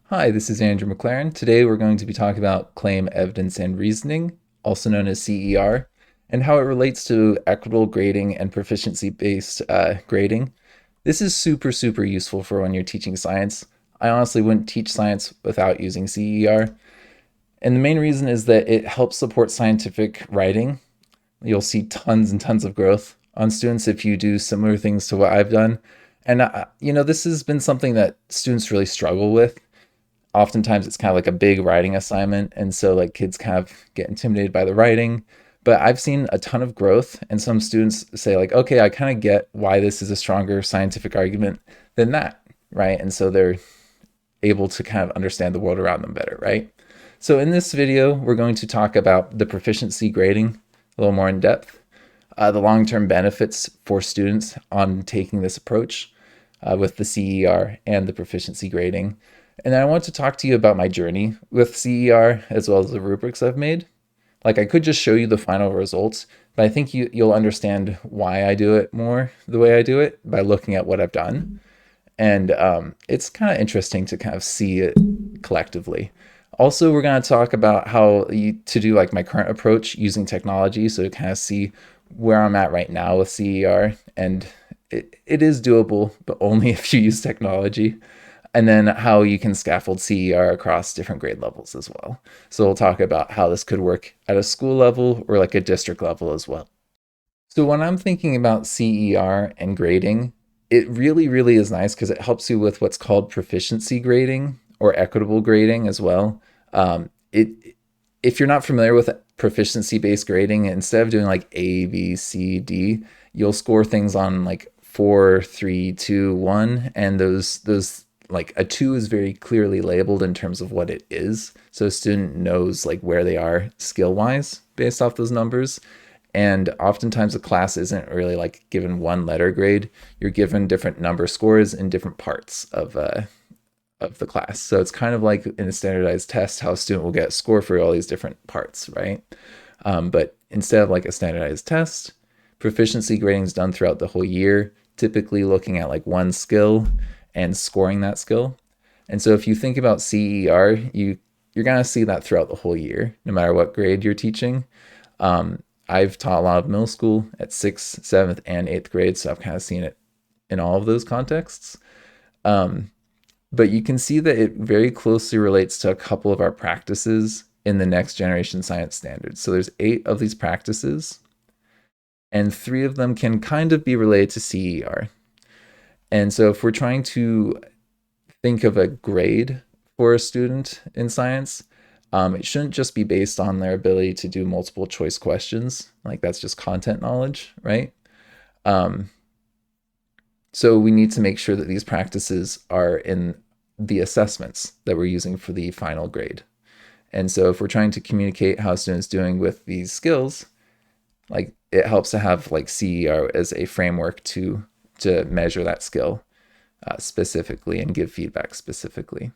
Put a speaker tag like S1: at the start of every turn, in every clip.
S1: Hi, this is Andrew McLaren. Today we're going to be talking about claim evidence and reasoning, also known as CER, and how it relates to equitable grading and proficiency-based grading. This is super useful for when you're teaching science. I honestly wouldn't teach science without using CER. And the main reason is that it helps support scientific writing. You'll see tons and tons of growth on students if you do similar things to what I've done. And, this has been something that students really struggle with. Oftentimes it's kind of like a big writing assignment, and so like kids kind of get intimidated by the writing. But I've seen a ton of growth, and some students say like, okay, I kind of get why this is a stronger scientific argument than that, right? And so they're able to kind of understand the world around them better, right? So in this video, we're going to talk about the proficiency grading a little more in depth, the long-term benefits for students on taking this approach with the CER and the proficiency grading. And then I want to talk to you about my journey with CER as well as the rubrics I've made. Like I could just show you the final results, but I think you'll understand why I do it more the way I do it by looking at what I've done. And it's kind of interesting to kind of see it collectively. Also, we're going to talk about to do like my current approach using technology, so to kind of see where I'm at right now with CER. And it is doable, but only if you use technology. And then how you can scaffold CER across different grade levels as well. So we'll talk about how this could work at a school level or like a district level as well. So when I'm thinking about CER and grading, it really is nice because it helps you with what's called proficiency grading or equitable grading as well. It If you're not familiar with proficiency-based grading, instead of doing like A, B, C, D, you'll score things on like 4, 3, 2, 1, and those like a 2 is very clearly labeled in terms of what it is, so a student knows like where they are skill-wise based off those numbers. And oftentimes the class isn't really like given one letter grade. You're given different number scores in different parts of the class. So it's kind of like in a standardized test, how a student will get a score for all these different parts, right? But instead of like a standardized test, proficiency grading is done throughout the whole year, typically looking at like one skill and scoring that skill. And so if you think about CER, you're going to see that throughout the whole year, no matter what grade you're teaching. I've taught a lot of middle school at 6th, 7th, and 8th grade, so I've kind of seen it in all of those contexts. But you can see that it very closely relates to a couple of our practices in the next generation science standards. So there's 8 of these practices, and 3 of them can kind of be related to CER. And so if we're trying to think of a grade for a student in science, it shouldn't just be based on their ability to do multiple choice questions. Like that's just content knowledge, right? So we need to make sure that these practices are in the assessments that we're using for the final grade. And so if we're trying to communicate how a student's doing with these skills, like it helps to have like CER as a framework to measure that skill specifically and give feedback specifically.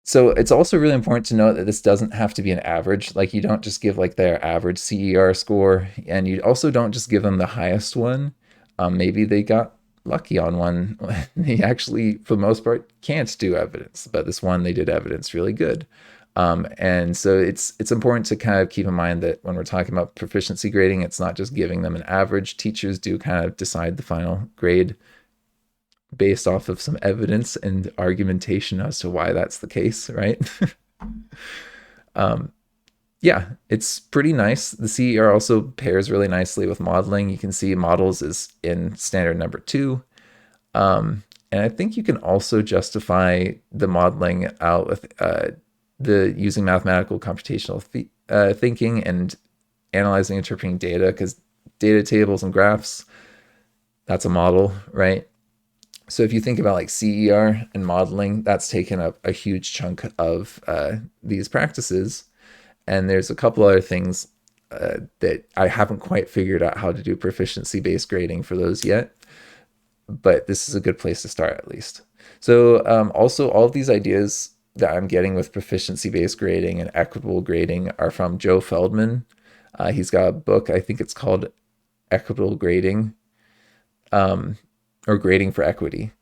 S1: So it's also really important to note that this doesn't have to be an average. Like you don't just give like their average CER score, and you also don't just give them the highest one. Maybe they got lucky on one. They actually, for the most part, can't do evidence, but this one they did evidence really good. And so it's important to kind of keep in mind that when we're talking about proficiency grading, it's not just giving them an average. Teachers do kind of decide the final grade based off of some evidence and argumentation as to why that's the case, right? Yeah, it's pretty nice. The CER also pairs really nicely with modeling. You can see models is in standard number 2. And I think you can also justify the modeling out with the using mathematical computational thinking and analyzing, interpreting data, because data tables and graphs, that's a model, right? So if you think about like CER and modeling, that's taken up a huge chunk of these practices. And there's a couple other things that I haven't quite figured out how to do proficiency-based grading for those yet. But this is a good place to start at least. So also all of these ideas that I'm getting with proficiency-based grading and equitable grading are from Joe Feldman. He's got a book, I think it's called Equitable Grading, or Grading for Equity.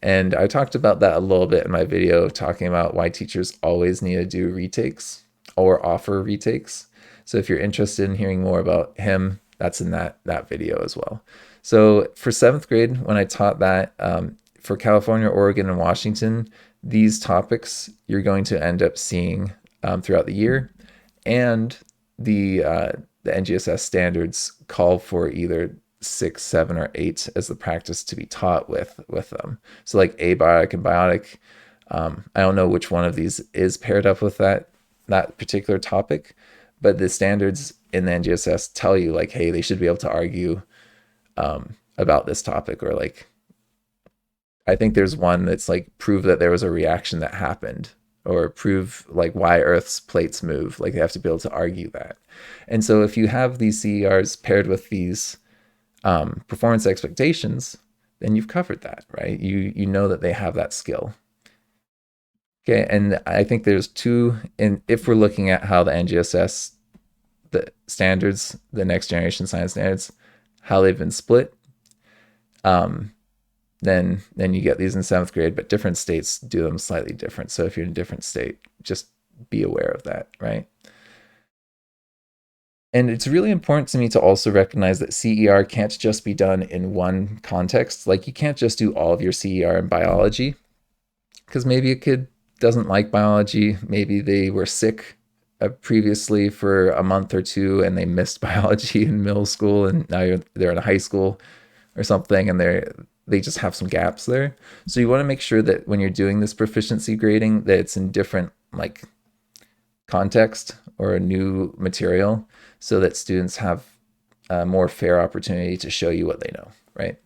S1: And I talked about that a little bit in my video, talking about why teachers always need to do retakes or offer retakes. So if you're interested in hearing more about him, that's in that video as well. So for 7th grade, when I taught that, for California, Oregon, and Washington, these topics you're going to end up seeing throughout the year. And the NGSS standards call for either 6, 7, or 8 as the practice to be taught with them. So like abiotic and biotic, I don't know which one of these is paired up with that particular topic, but the standards in the NGSS tell you like, hey, they should be able to argue about this topic, or like, I think there's one that's like prove that there was a reaction that happened, or prove like why Earth's plates move. Like they have to be able to argue that. And so if you have these CERs paired with these performance expectations, then you've covered that, right? You know that they have that skill. Okay, and I think there's two, and if we're looking at how the NGSS, the standards, the next generation science standards, how they've been split, then you get these in 7th grade, but different states do them slightly different. So if you're in a different state, just be aware of that, right? And it's really important to me to also recognize that CER can't just be done in one context. Like you can't just do all of your CER in biology, because maybe a kid doesn't like biology. Maybe they were sick previously for a month or two and they missed biology in middle school, and now they're in high school or something, and they just have some gaps there. So you want to make sure that when you're doing this proficiency grading, that it's in different like context or a new material, so that students have a more fair opportunity to show you what they know, right?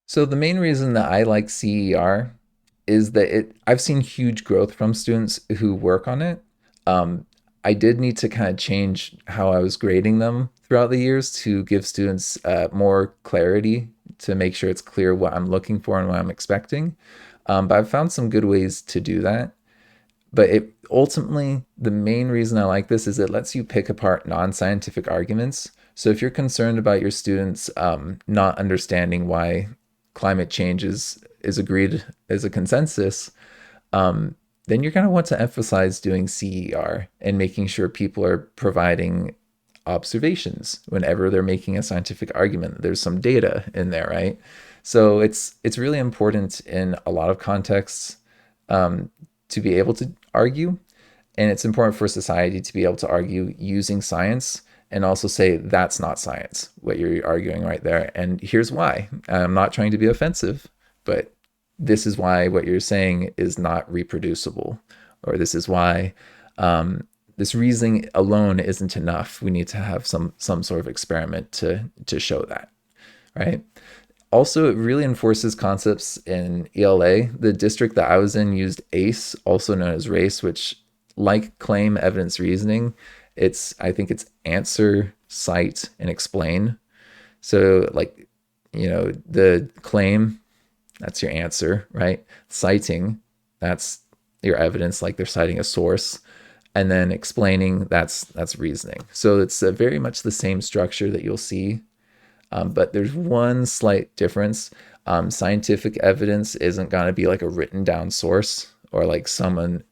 S1: So the main reason that I like CER is that I've seen huge growth from students who work on it. I did need to kind of change how I was grading them throughout the years to give students more clarity, to make sure it's clear what I'm looking for and what I'm expecting. But I've found some good ways to do that. But ultimately, the main reason I like this is it lets you pick apart non-scientific arguments. So if you're concerned about your students not understanding why climate change is agreed as a consensus, then you're going to want to emphasize doing CER and making sure people are providing observations whenever they're making a scientific argument. There's some data in there, right? So it's really important in a lot of contexts to be able to argue, and it's important for society to be able to argue using science, and also say that's not science, what you're arguing right there, and here's why. I'm not trying to be offensive, but this is why what you're saying is not reproducible, or this is why this reasoning alone isn't enough. We need to have some sort of experiment to show that, right? Also, it really enforces concepts in ELA. The district that I was in used ACE, also known as RACE, which, like claim, evidence, reasoning, I think it's answer, cite, and explain. So like, the claim, that's your answer, right? Citing, that's your evidence, like they're citing a source. And then explaining, that's reasoning. So it's very much the same structure that you'll see, but there's one slight difference. Scientific evidence isn't going to be like a written down source, or like someone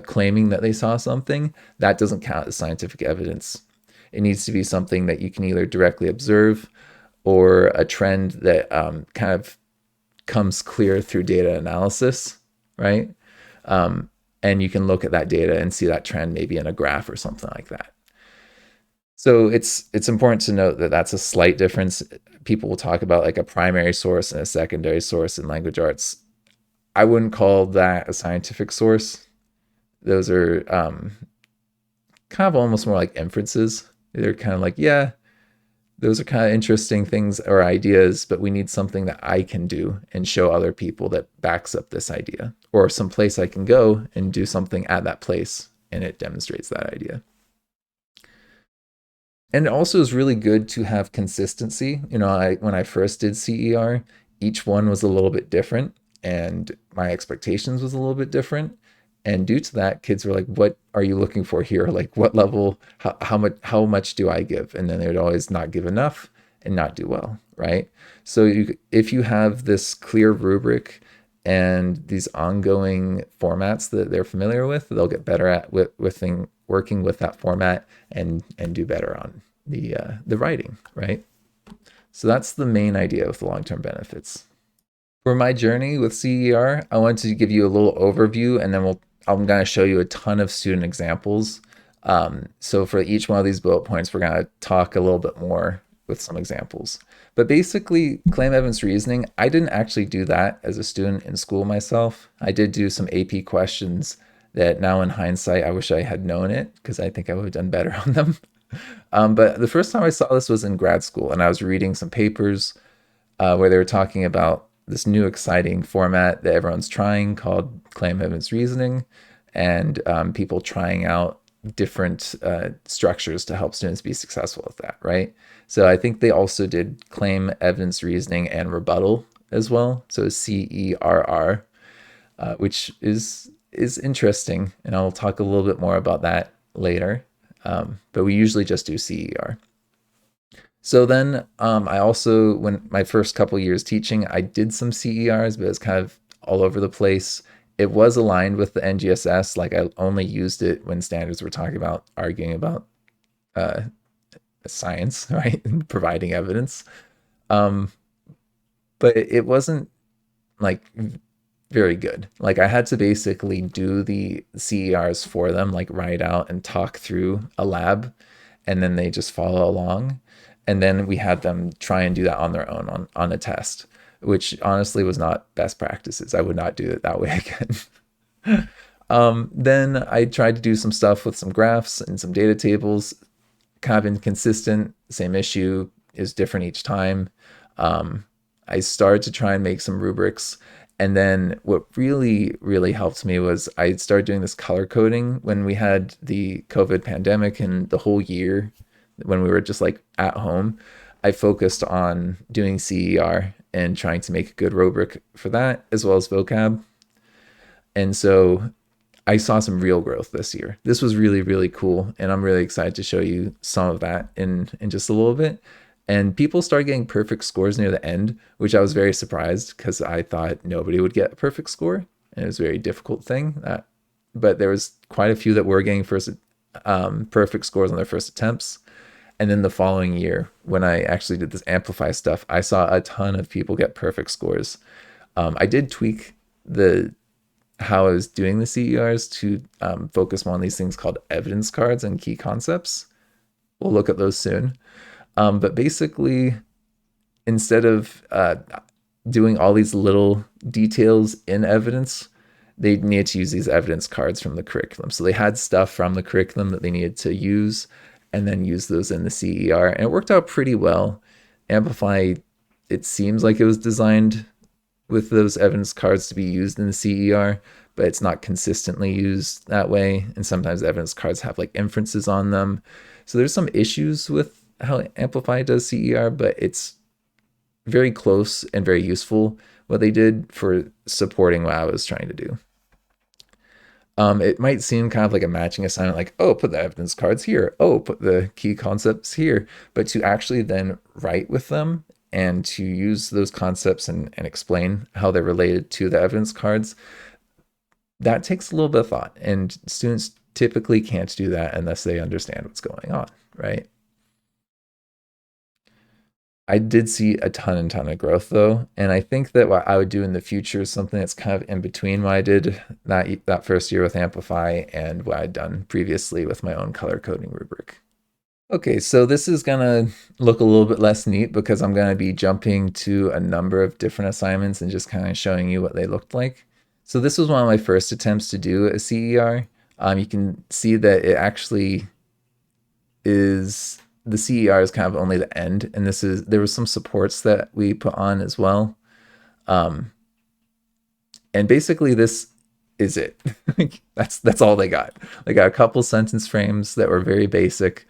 S1: claiming that they saw something. That doesn't count as scientific evidence. It needs to be something that you can either directly observe, or a trend that kind of comes clear through data analysis, right? And you can look at that data and see that trend maybe in a graph or something like that. So it's important to note that that's a slight difference. People will talk about like a primary source and a secondary source in language arts. I wouldn't call that a scientific source. Those are kind of almost more like inferences. They're kind of like, yeah, those are kind of interesting things or ideas, but we need something that I can do and show other people that backs up this idea, or some place I can go and do something at that place and it demonstrates that idea. And it also is really good to have consistency. When I first did CER, each one was a little bit different, and my expectations was a little bit different. And due to that, kids were like, what are you looking for here? Like, what level, how much do I give? And then they would always not give enough and not do well, right? So if you have this clear rubric and these ongoing formats that they're familiar with, they'll get better at working with that format and do better on the writing, right? So that's the main idea with the long-term benefits. For my journey with CER, I wanted to give you a little overview, and then I'm going to show you a ton of student examples. So for each one of these bullet points, we're going to talk a little bit more with some examples. But basically, claim evidence reasoning, I didn't actually do that as a student in school myself. I did do some AP questions that now in hindsight, I wish I had known it because I think I would have done better on them. But the first time I saw this was in grad school, and I was reading some papers where they were talking about this new exciting format that everyone's trying called claim evidence reasoning, and people trying out different structures to help students be successful with that, right? So I think they also did claim evidence reasoning and rebuttal as well. So CERR, which is interesting, and I'll talk a little bit more about that later. But we usually just do CER. So then I also, when my first couple years teaching, I did some CERs, but it's kind of all over the place. It was aligned with the NGSS. Like I only used it when standards were talking about arguing about uh, science, right, and providing evidence. Um, but it wasn't like very good. Like I had to basically do the CERs for them, like write out and talk through a lab, and then they just follow along. And then we had them try and do that on their own on a test, which honestly was not best practices. I would not do it that way again. Then I tried to do some stuff with some graphs and some data tables, kind of inconsistent, same issue, is different each time. I started to try and make some rubrics. And then what really, really helped me was I started doing this color coding when we had the COVID pandemic and the whole year when we were just like at home. I focused on doing CER and trying to make a good rubric for that, as well as vocab. And so I saw some real growth this year. This was really, really cool. And I'm really excited to show you some of that in just a little bit. And people started getting perfect scores near the end, which I was very surprised because I thought nobody would get a perfect score. And it was a very difficult thing. But there was quite a few that were getting perfect scores on their first attempts. And then the following year, when I actually did this Amplify stuff, I saw a ton of people get perfect scores. I did tweak how I was doing the CERs to focus more on these things called evidence cards and key concepts. We'll look at those soon. But basically, instead of doing all these little details in evidence, they needed to use these evidence cards from the curriculum. So they had stuff from the curriculum that they needed to use and then use those in the CER. And it worked out pretty well. Amplify, it seems like it was designed with those evidence cards to be used in the CER, but it's not consistently used that way. And sometimes evidence cards have like inferences on them. So there's some issues with how Amplify does CER, but it's very close and very useful what they did for supporting what I was trying to do. It might seem kind of like a matching assignment, like, oh, put the evidence cards here. Oh, put the key concepts here. But to actually then write with them and to use those concepts and explain how they're related to the evidence cards, that takes a little bit of thought. And students typically can't do that unless they understand what's going on, right? I did see a ton of growth though, and I think that what I would do in the future is something that's kind of in between what I did that first year with Amplify and what I'd done previously with my own color coding rubric. Okay, so this is gonna look a little bit less neat because I'm gonna be jumping to a number of different assignments and just kind of showing you what they looked like. So this was one of my first attempts to do a CER. You can see that it actually is the CER is kind of only the end, and there was some supports that we put on as well. And basically this is it. That's all they got. They got a couple sentence frames that were very basic,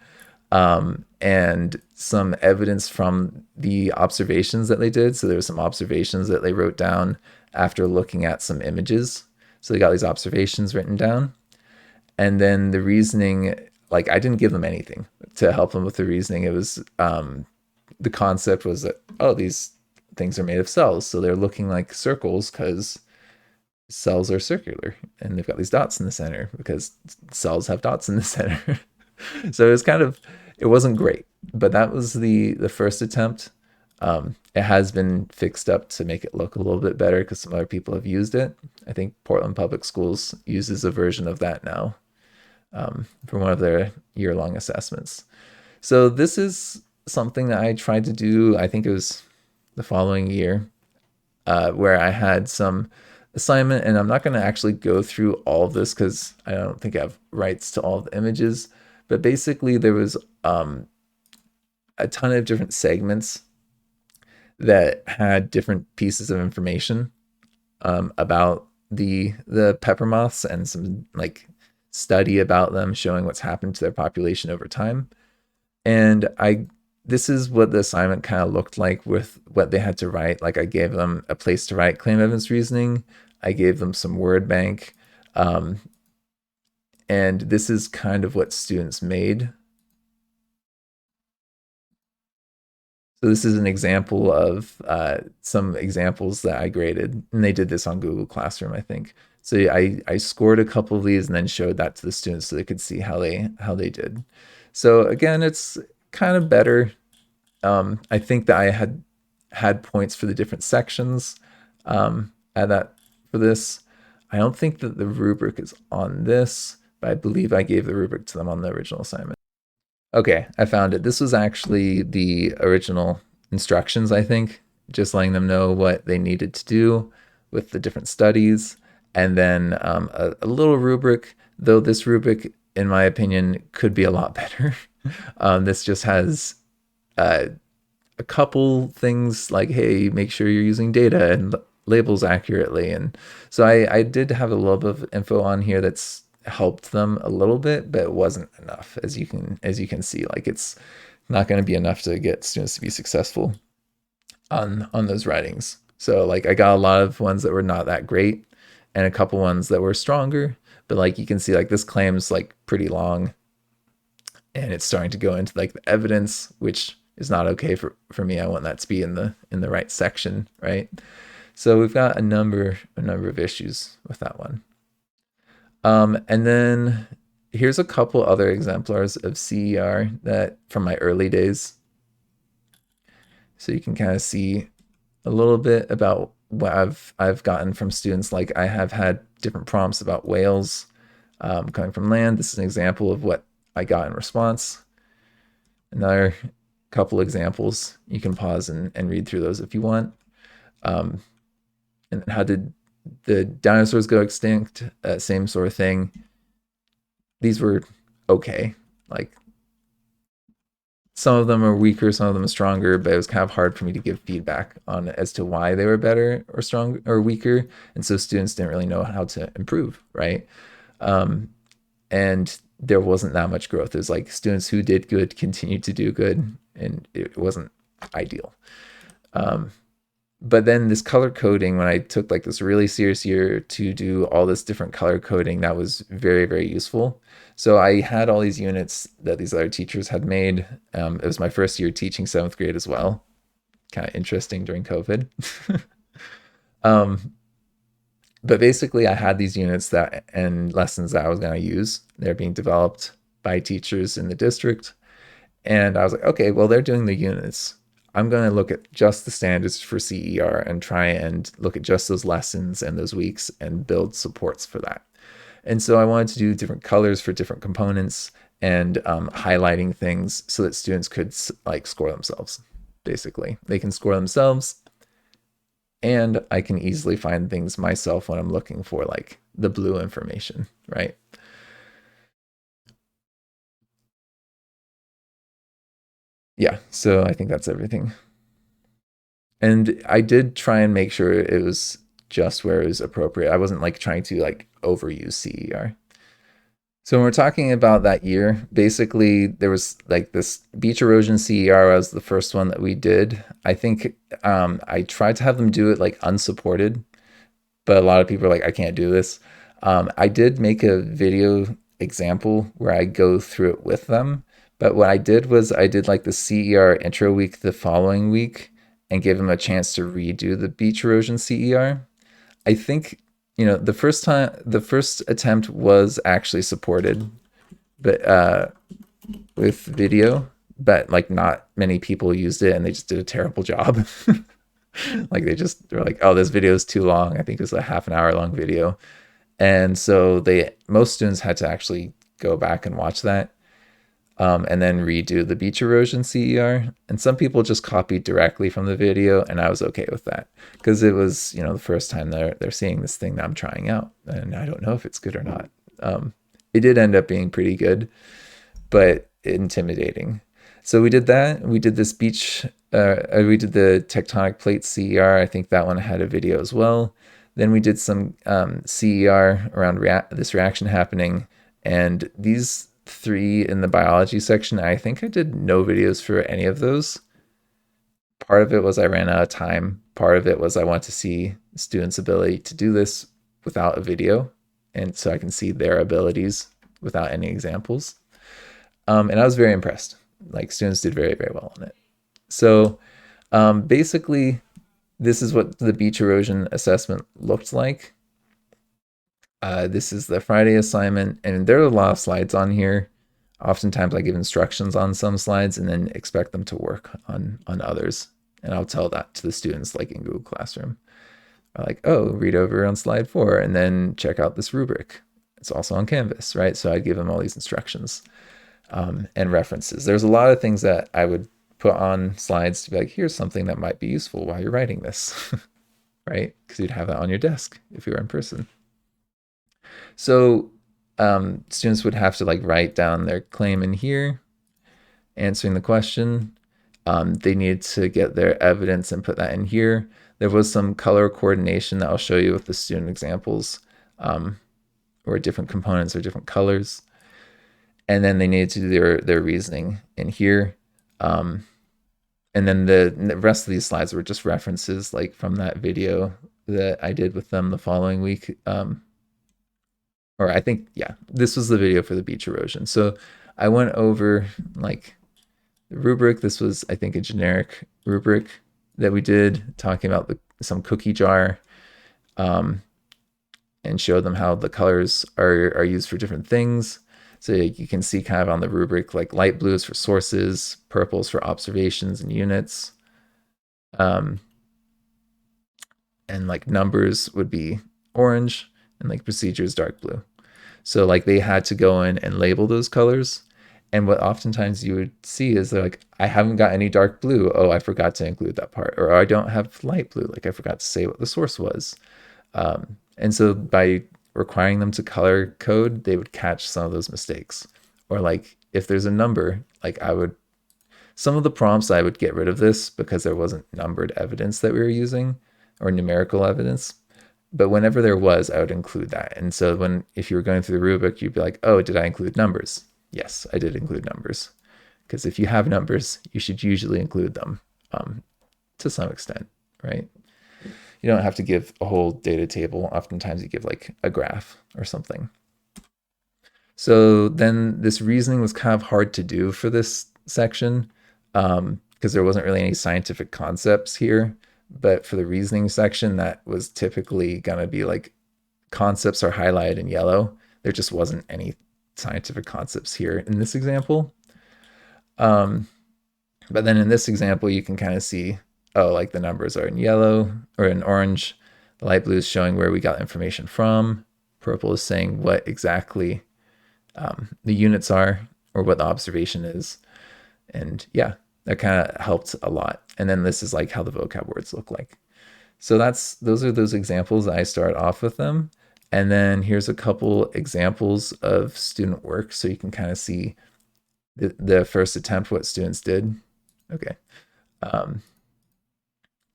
S1: and some evidence from the observations that they did. So there were some observations that they wrote down after looking at some images. So they got these observations written down. And then the reasoning, like I didn't give them anything to help them with the reasoning. It was the concept was that, oh, these things are made of cells, so they're looking like circles because cells are circular, and they've got these dots in the center because cells have dots in the center. So it was kind of, it wasn't great, but that was the first attempt. It has been fixed up to make it look a little bit better because some other people have used it. I think Portland Public Schools uses a version of that now for one of their year-long assessments. So this is something that I tried to do. I think it was the following year, where I had some assignment, and I'm not going to actually go through all of this because I don't think I have rights to all the images. But basically, there was a ton of different segments that had different pieces of information about the pepper moths, and some like study about them showing what's happened to their population over time. And this is what the assignment kind of looked like with what they had to write. Like, I gave them a place to write claim evidence reasoning. I gave them some word bank. And this is kind of what students made. So this is an example of some examples that I graded, and they did this on Google Classroom, I think. So I scored a couple of these and then showed that to the students so they could see how they did. So again, it's kind of better. I think that I had points for the different sections at that for this. I don't think that the rubric is on this, but I believe I gave the rubric to them on the original assignment. Okay, I found it. This was actually the original instructions, I think, just letting them know what they needed to do with the different studies. And then a little rubric, though this rubric, in my opinion, could be a lot better. This just has a couple things like, hey, make sure you're using data and labels accurately. And so I did have a little bit of info on here that's helped them a little bit, but it wasn't enough, as you can see. Like, it's not going to be enough to get students to be successful on those writings. So like, I got a lot of ones that were not that great and a couple ones that were stronger, but like you can see, like, this claim's like pretty long, and it's starting to go into like the evidence, which is not okay for me. I want that to be in the right section, right? So we've got a number of issues with that one. And then here's a couple other exemplars of CER that from my early days. So you can kind of see a little bit about what I've gotten from students. Like, I have had different prompts about whales coming from land. This is an example of what I got in response. Another couple examples. You can pause and read through those if you want. And how did the dinosaurs go extinct? Same sort of thing. These were okay. Like, some of them are weaker, some of them are stronger, but it was kind of hard for me to give feedback on as to why they were better or strong or weaker. And so students didn't really know how to improve, right? And there wasn't that much growth. It was like students who did good continued to do good, and it wasn't ideal. But then this color coding, when I took like this really serious year to do all this different color coding, that was very, very useful. So I had all these units that these other teachers had made. It was my first year teaching 7th grade as well. Kind of interesting during COVID. But basically, I had these units that and lessons that I was going to use. They're being developed by teachers in the district. And I was like, okay, well, they're doing the units. I'm going to look at just the standards for CER and try and look at just those lessons and those weeks and build supports for that. And so I wanted to do different colors for different components and highlighting things so that students could like score themselves. Basically, they can score themselves, and I can easily find things myself when I'm looking for like the blue information, right? Yeah, so I think that's everything. And I did try and make sure it was just where it was appropriate. I wasn't like trying to like overuse CER. So when we're talking about that year, basically there was like this beach erosion CER was the first one that we did. I think I tried to have them do it like unsupported, but a lot of people are like, I can't do this. I did make a video example where I go through it with them, But what I did was I did like the CER intro week the following week and gave them a chance to redo the beach erosion CER. I think, the first attempt was actually supported, but with video, but like not many people used it and they just did a terrible job. Like they're like, oh, this video is too long. I think it was a half an hour long video. And so most students had to actually go back and watch that, and then redo the beach erosion CER. And some people just copied directly from the video, and I was okay with that because it was, the first time they're seeing this thing that I'm trying out, and I don't know if it's good or not. It did end up being pretty good, but intimidating. So we did that. We did this beach. We did the tectonic plate CER. I think that one had a video as well. Then we did some CER around this reaction happening, and these three in the biology section, I think I did no videos for any of those. Part of it was I ran out of time. Part of it was I want to see students' ability to do this without a video, and so I can see their abilities without any examples. And I was very impressed. Like students did very, very well on it. So basically, this is what the beach erosion assessment looked like. This is the Friday assignment, and there are a lot of slides on here. Oftentimes I give instructions on some slides and then expect them to work on others. And I'll tell that to the students like in Google Classroom. Like, oh, read over on slide 4 and then check out this rubric. It's also on Canvas, right? So I'd give them all these instructions and references. There's a lot of things that I would put on slides to be like, here's something that might be useful while you're writing this, right? Because you'd have that on your desk if you were in person. So students would have to like write down their claim in here, answering the question. They needed to get their evidence and put that in here. There was some color coordination that I'll show you with the student examples, where different components are different colors. And then they needed to do their reasoning in here. And then the rest of these slides were just references like from that video that I did with them the following week. Or I think, yeah, this was the video for the beach erosion. So I went over like the rubric. This was, I think, a generic rubric that we did talking about some cookie jar, and showed them how the colors are used for different things. So you can see kind of on the rubric, like light blues for sources, purples for observations and units. And like numbers would be orange, and like procedures dark blue. So like they had to go in and label those colors. And what oftentimes you would see is they're like, I haven't got any dark blue. Oh, I forgot to include that part. Or I don't have light blue. Like I forgot to say what the source was. And so by requiring them to color code, they would catch some of those mistakes. Or like if there's a number, like some of the prompts I would get rid of this because there wasn't numbered evidence that we were using or numerical evidence. But whenever there was, I would include that. And so if you were going through the rubric, you'd be like, oh, did I include numbers? Yes, I did include numbers. Because if you have numbers, you should usually include them to some extent, right? You don't have to give a whole data table. Oftentimes you give like a graph or something. So then this reasoning was kind of hard to do for this section because there wasn't really any scientific concepts here. But for the reasoning section, that was typically going to be like concepts are highlighted in yellow. There just wasn't any scientific concepts here in this example. But then in this example, you can kind of see, oh, like the numbers are in yellow or in orange. The light blue is showing where we got information from. Purple is saying what exactly the units are or what the observation is. And yeah, that kind of helped a lot. And then this is like how the vocab words look like. So those are those examples. I start off with them. And then here's a couple examples of student work. So you can kind of see the first attempt, what students did. Okay.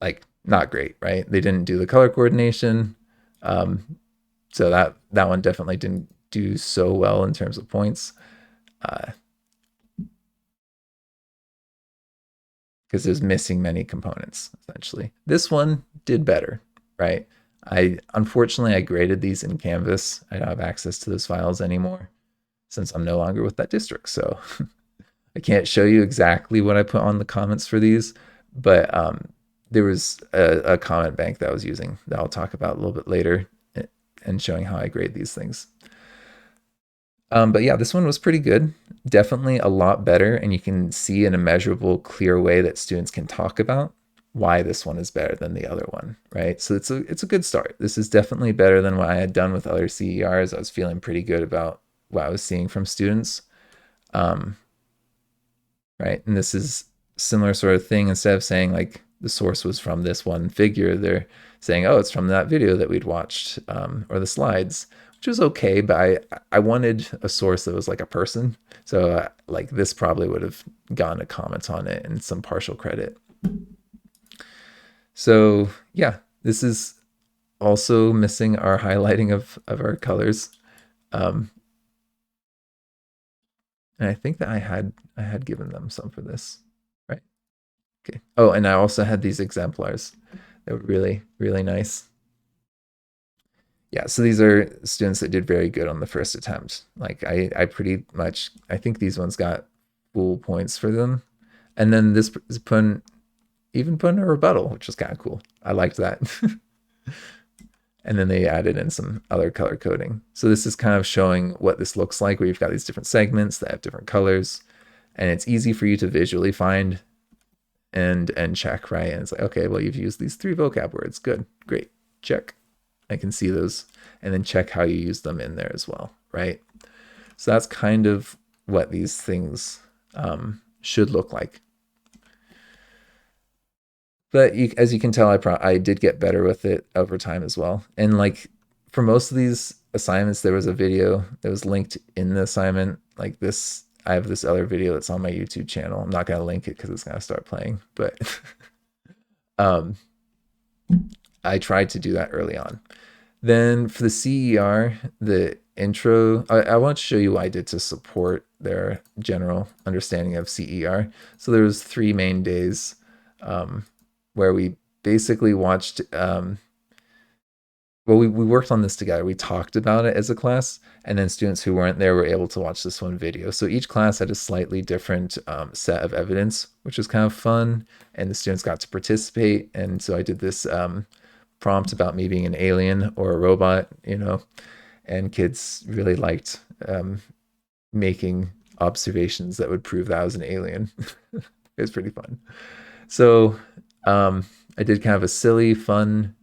S1: Like not great, right? They didn't do the color coordination. So that one definitely didn't do so well in terms of points. Because it was missing many components, essentially. This one did better, right? Unfortunately, I graded these in Canvas. I don't have access to those files anymore since I'm no longer with that district. So I can't show you exactly what I put on the comments for these, but there was a comment bank that I was using that I'll talk about a little bit later and showing how I grade these things. But yeah, this one was pretty good. Definitely a lot better, and you can see in a measurable, clear way that students can talk about why this one is better than the other one, right? So it's a good start. This is definitely better than what I had done with other CERs. I was feeling pretty good about what I was seeing from students. Um, right? And this is similar sort of thing. Instead of saying like the source was from this one figure, they're saying, oh, it's from that video that we'd watched, or the slides, which was okay. But I wanted a source that was like a person. So like this probably would have gotten a comment on it and some partial credit. So yeah, this is also missing our highlighting of our colors. Um, and I think that I had given them some for this, right? Okay. Oh, and I also had these exemplars. They were really, really nice. Yeah, so these are students that did very good on the first attempt. Like I pretty much, I think these ones got full points for them. And then this is even put in a rebuttal, which was kind of cool. I liked that. And then they added in some other color coding. So this is kind of showing what this looks like, where you've got these different segments that have different colors. And it's easy for you to visually find and check, right? And it's like, okay, well, you've used these 3 vocab words. Good, great, check. I can see those, and then check how you use them in there as well, right? So that's kind of what these things should look like. But as you can tell, I did get better with it over time as well. And like for most of these assignments, there was a video that was linked in the assignment. Like this, I have this other video that's on my YouTube channel. I'm not gonna link it because it's gonna start playing, but um, I tried to do that early on. Then for the CER, the intro, I want to show you what I did to support their general understanding of CER. So there was 3 main days where we basically watched, well, we worked on this together. We talked about it as a class, and then students who weren't there were able to watch this one video. So each class had a slightly different set of evidence, which was kind of fun, and the students got to participate. And so I did this prompt about me being an alien or a robot, and kids really liked making observations that would prove that I was an alien. It was pretty fun. So I did kind of a silly, fun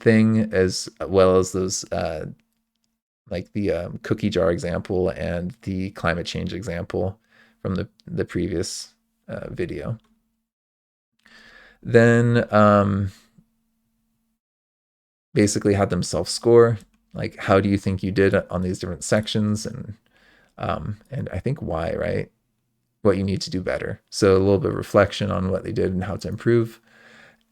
S1: thing, as well as those like the cookie jar example and the climate change example from the previous video. Then basically had them self-score, like how do you think you did on these different sections, and I think why, right? What you need to do better. So a little bit of reflection on what they did and how to improve.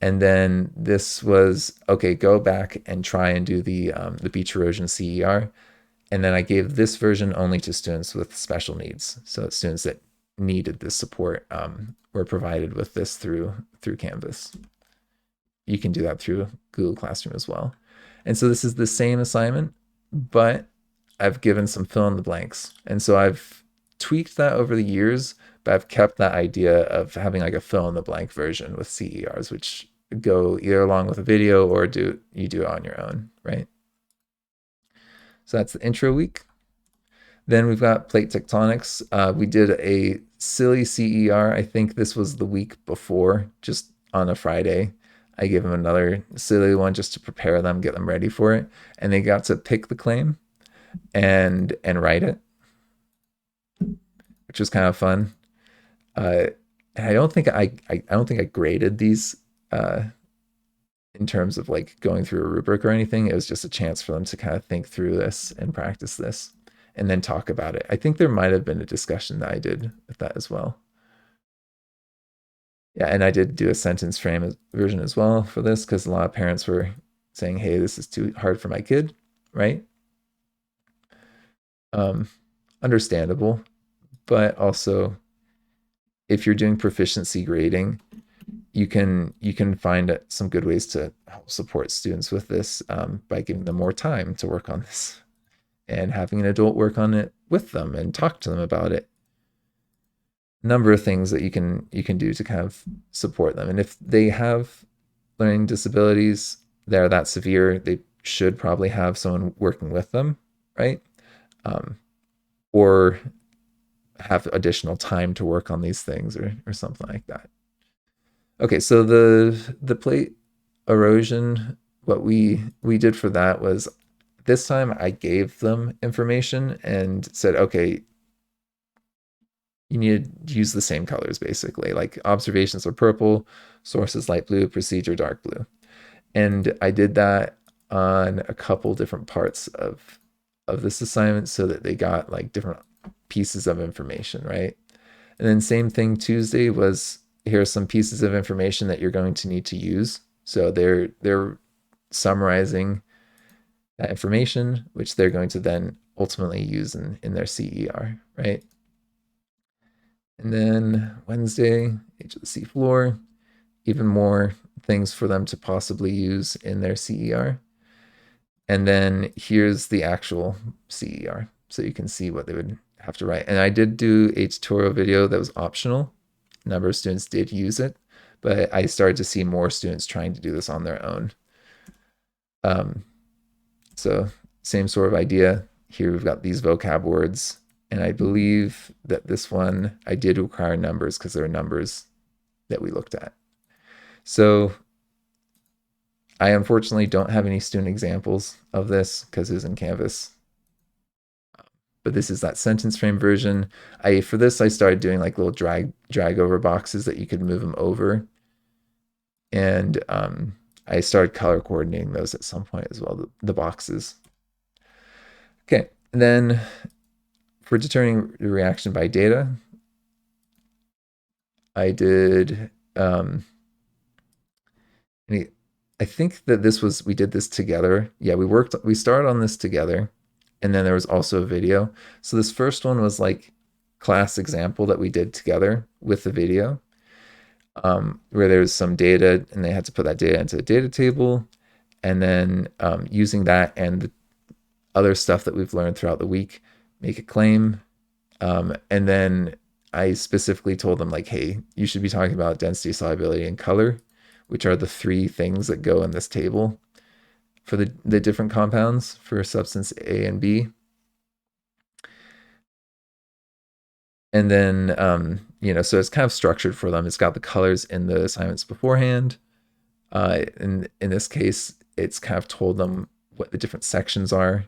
S1: And then this was, okay, go back and try and do the beach erosion CER. And then I gave this version only to students with special needs. So students that needed this support were provided with this through Canvas. You can do that through Google Classroom as well. And so this is the same assignment, but I've given some fill in the blanks. And so I've tweaked that over the years, but I've kept that idea of having like a fill in the blank version with CERs, which go either along with a video or you do it on your own, right? So that's the intro week. Then we've got plate tectonics. We did a silly CER. I think this was the week before, just on a Friday. I gave them another silly one just to prepare them, get them ready for it. And they got to pick the claim and write it, which was kind of fun. And I don't think I don't think I graded these in terms of like going through a rubric or anything. It was just a chance for them to kind of think through this and practice this and then talk about it. I think there might have been a discussion that I did with that as well. Yeah, and I did do a sentence frame version as well for this because a lot of parents were saying, hey, this is too hard for my kid, right? Understandable, but also if you're doing proficiency grading, you can find some good ways to help support students with this by giving them more time to work on this and having an adult work on it with them and talk to them about it. number of things that you can do to kind of support them. And if they have learning disabilities that are that severe, they should probably have someone working with them, right? Um, or have additional time to work on these things, or something like that. Okay, so the plate erosion, what we did for that was this time I gave them information and said, okay, you need to use the same colors basically. Like observations are purple, sources light blue, procedure dark blue. And I did that on a couple different parts of this assignment so that they got like different pieces of information, right? And then same thing Tuesday was, here are some pieces of information that you're going to need to use. So they're summarizing that information, which they're going to then ultimately use in their CER, right? And then Wednesday, Age of the Sea Floor, even more things for them to possibly use in their CER. And then here's the actual CER. So you can see what they would have to write. And I did do a tutorial video that was optional. A number of students did use it, but I started to see more students trying to do this on their own. So same sort of idea. Here we've got these vocab words. And I believe that this one, I did require numbers because there are numbers that we looked at. So I unfortunately don't have any student examples of this because it was in Canvas. But this is that sentence frame version. For this, I started doing like little drag over boxes that you could move them over. And I started color coordinating those at some point as well, the boxes. Okay, and then for determining the reaction by data, I did, I think that we did this together. Yeah, we started on this together, and then there was also a video. So this first one was like class example that we did together with the video, where there's some data and they had to put that data into a data table, and then using that and the other stuff that we've learned throughout the week, make a claim. And then I specifically told them like, hey, you should be talking about density, solubility, and color, which are the three things that go in this table for the different compounds for substance A and B. And then, so it's kind of structured for them. It's got the colors in the assignments beforehand. In this case, it's kind of told them what the different sections are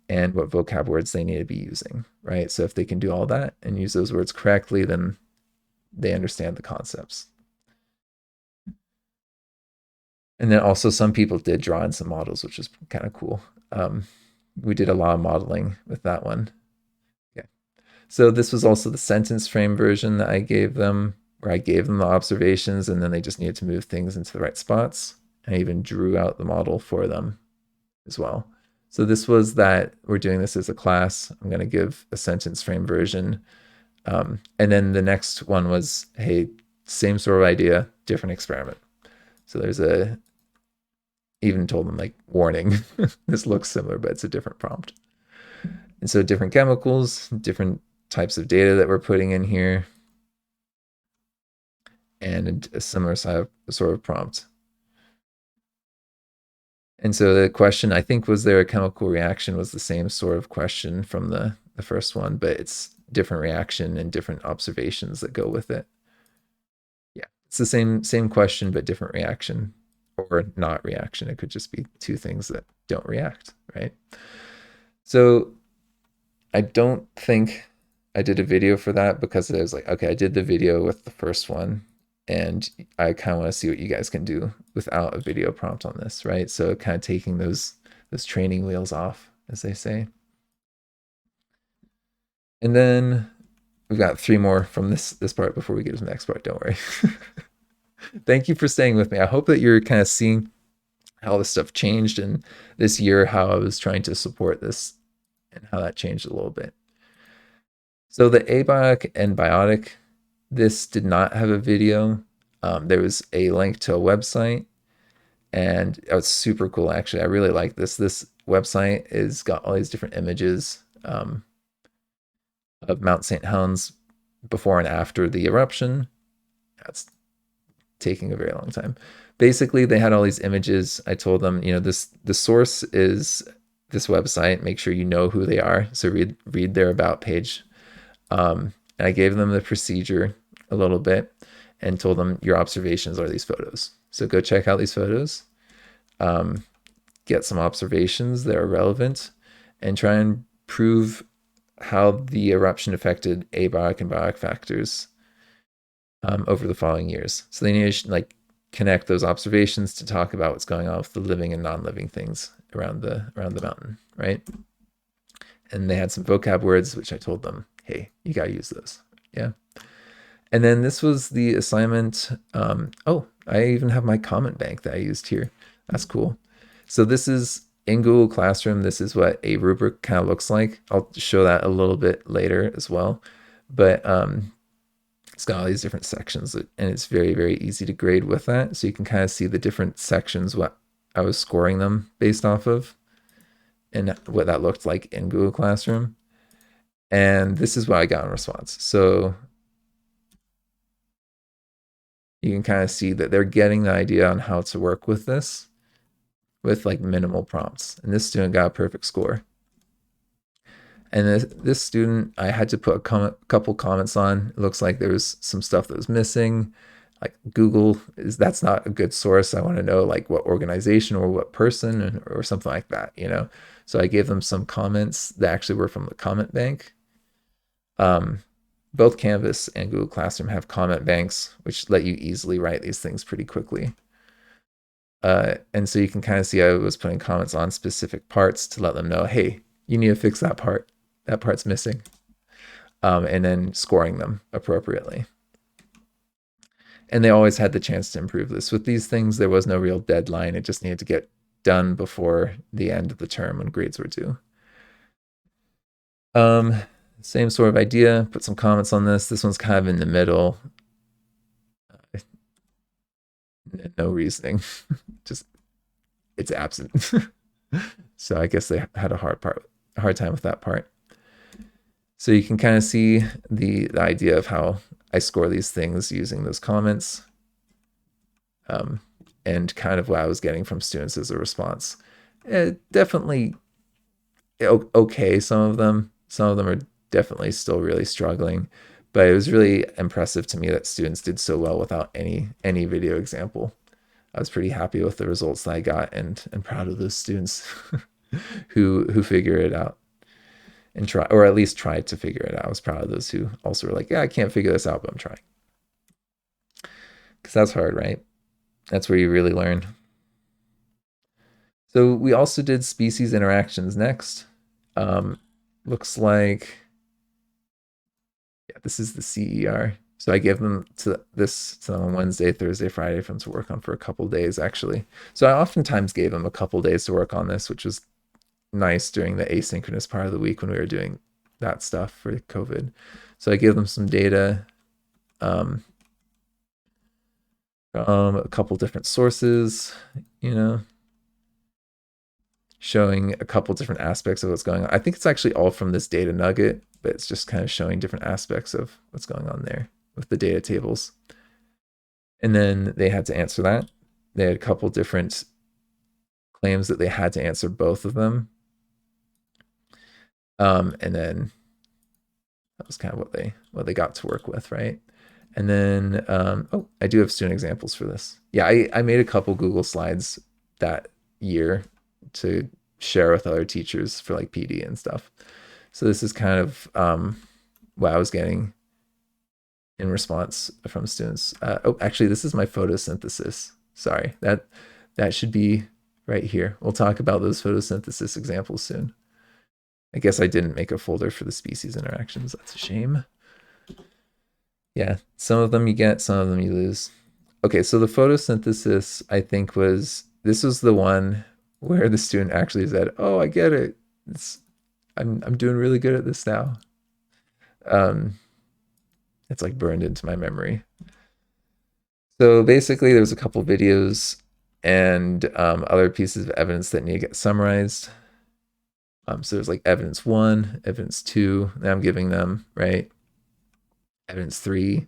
S1: and what vocab words they need to be using, right? So if they can do all that and use those words correctly, then they understand the concepts. And then also some people did draw in some models, which is kind of cool. We did a lot of modeling with that one. Okay. So this was also the sentence frame version that I gave them, where I gave them the observations and then they just needed to move things into the right spots. I even drew out the model for them as well. So this was that we're doing this as a class. I'm going to give a sentence frame version. And then the next one was, hey, same sort of idea, different experiment. So there's even told them like, warning, this looks similar, but it's a different prompt. And so different chemicals, different types of data that we're putting in here, and a similar sort of prompt. And so the question, I think, was there a chemical reaction, was the same sort of question from the first one, but it's different reaction and different observations that go with it. Yeah, it's the same question, but different reaction, or not reaction. It could just be two things that don't react, right? So I don't think I did a video for that because I was like, okay, I did the video with the first one, and I kind of want to see what you guys can do without a video prompt on this, right? So kind of taking those training wheels off, as they say. And then we've got three more from this part before we get to the next part. Don't worry. Thank you for staying with me. I hope that you're kind of seeing how this stuff changed in this year, how I was trying to support this and how that changed a little bit. So the abiotic and biotic, this did not have a video. There was a link to a website, and it was super cool. Actually, I really like this. This website is got all these different images of Mount St. Helens before and after the eruption. That's taking a very long time. Basically, they had all these images. I told them, the source is this website. Make sure you know who they are. So read their about page. And I gave them the procedure a little bit and told them your observations are these photos. So go check out these photos, get some observations that are relevant, and try and prove how the eruption affected abiotic and biotic factors over the following years. So they need to connect those observations to talk about what's going on with the living and non-living things around the mountain, right? And they had some vocab words, which I told them, hey, you got to use those. Yeah. And then this was the assignment. Oh, I even have my comment bank that I used here. That's cool. So this is in Google Classroom. This is what a rubric kind of looks like. I'll show that a little bit later as well. But it's got all these different sections, and it's very, very easy to grade with that. So you can kind of see the different sections, what I was scoring them based off of, and what that looked like in Google Classroom. And this is what I got in response. So you can kind of see that they're getting the idea on how to work with this with minimal prompts. And this student got a perfect score. And this student, I had to put a couple comments on. It looks like there was some stuff that was missing. Like Google, that's not a good source. I want to know what organization or what person or something like that, So I gave them some comments that actually were from the comment bank. Both Canvas and Google Classroom have comment banks, which let you easily write these things pretty quickly. And so you can kind of see I was putting comments on specific parts to let them know, hey, you need to fix that part. That part's missing. And then scoring them appropriately. And they always had the chance to improve this. With these things, there was no real deadline. It just needed to get done before the end of the term when grades were due. Same sort of idea. Put some comments on this. This one's kind of in the middle. No reasoning. Just it's absent. So I guess they had a hard time with that part. So you can kind of see the idea of how I score these things using those comments, and kind of what I was getting from students as a response. Definitely okay. Some of them are definitely still really struggling, but it was really impressive to me that students did so well without any video example. I was pretty happy with the results that I got, and proud of those students who figure it out and try, or at least tried to figure it out. I was proud of those who also were like, yeah, I can't figure this out, but I'm trying. Because that's hard, right? That's where you really learn. So we also did species interactions next. Looks like, yeah, this is the CER. So I gave them this on Wednesday, Thursday, Friday for them to work on for a couple days, actually. So I oftentimes gave them a couple days to work on this, which was nice during the asynchronous part of the week when we were doing that stuff for COVID. So I gave them some data from a couple different sources, showing a couple different aspects of what's going on. I think it's actually all from this data nugget, but it's just kind of showing different aspects of what's going on there with the data tables. And then they had to answer that. They had a couple different claims that they had to answer both of them. And then that was kind of what they got to work with, right? And then, oh, I do have student examples for this. Yeah, I made a couple Google slides that year to share with other teachers for PD and stuff. So this is kind of what I was getting in response from students. Oh, actually, this is my photosynthesis. Sorry, that should be right here. We'll talk about those photosynthesis examples soon. I guess I didn't make a folder for the species interactions. That's a shame. Yeah, some of them you get, some of them you lose. Okay, so the photosynthesis, I think this was the one where the student actually said, "Oh, I get it. I'm doing really good at this now." It's burned into my memory. So basically, there's a couple videos and other pieces of evidence that need to get summarized. So there's evidence 1, evidence 2, that I'm giving them, right? evidence 3.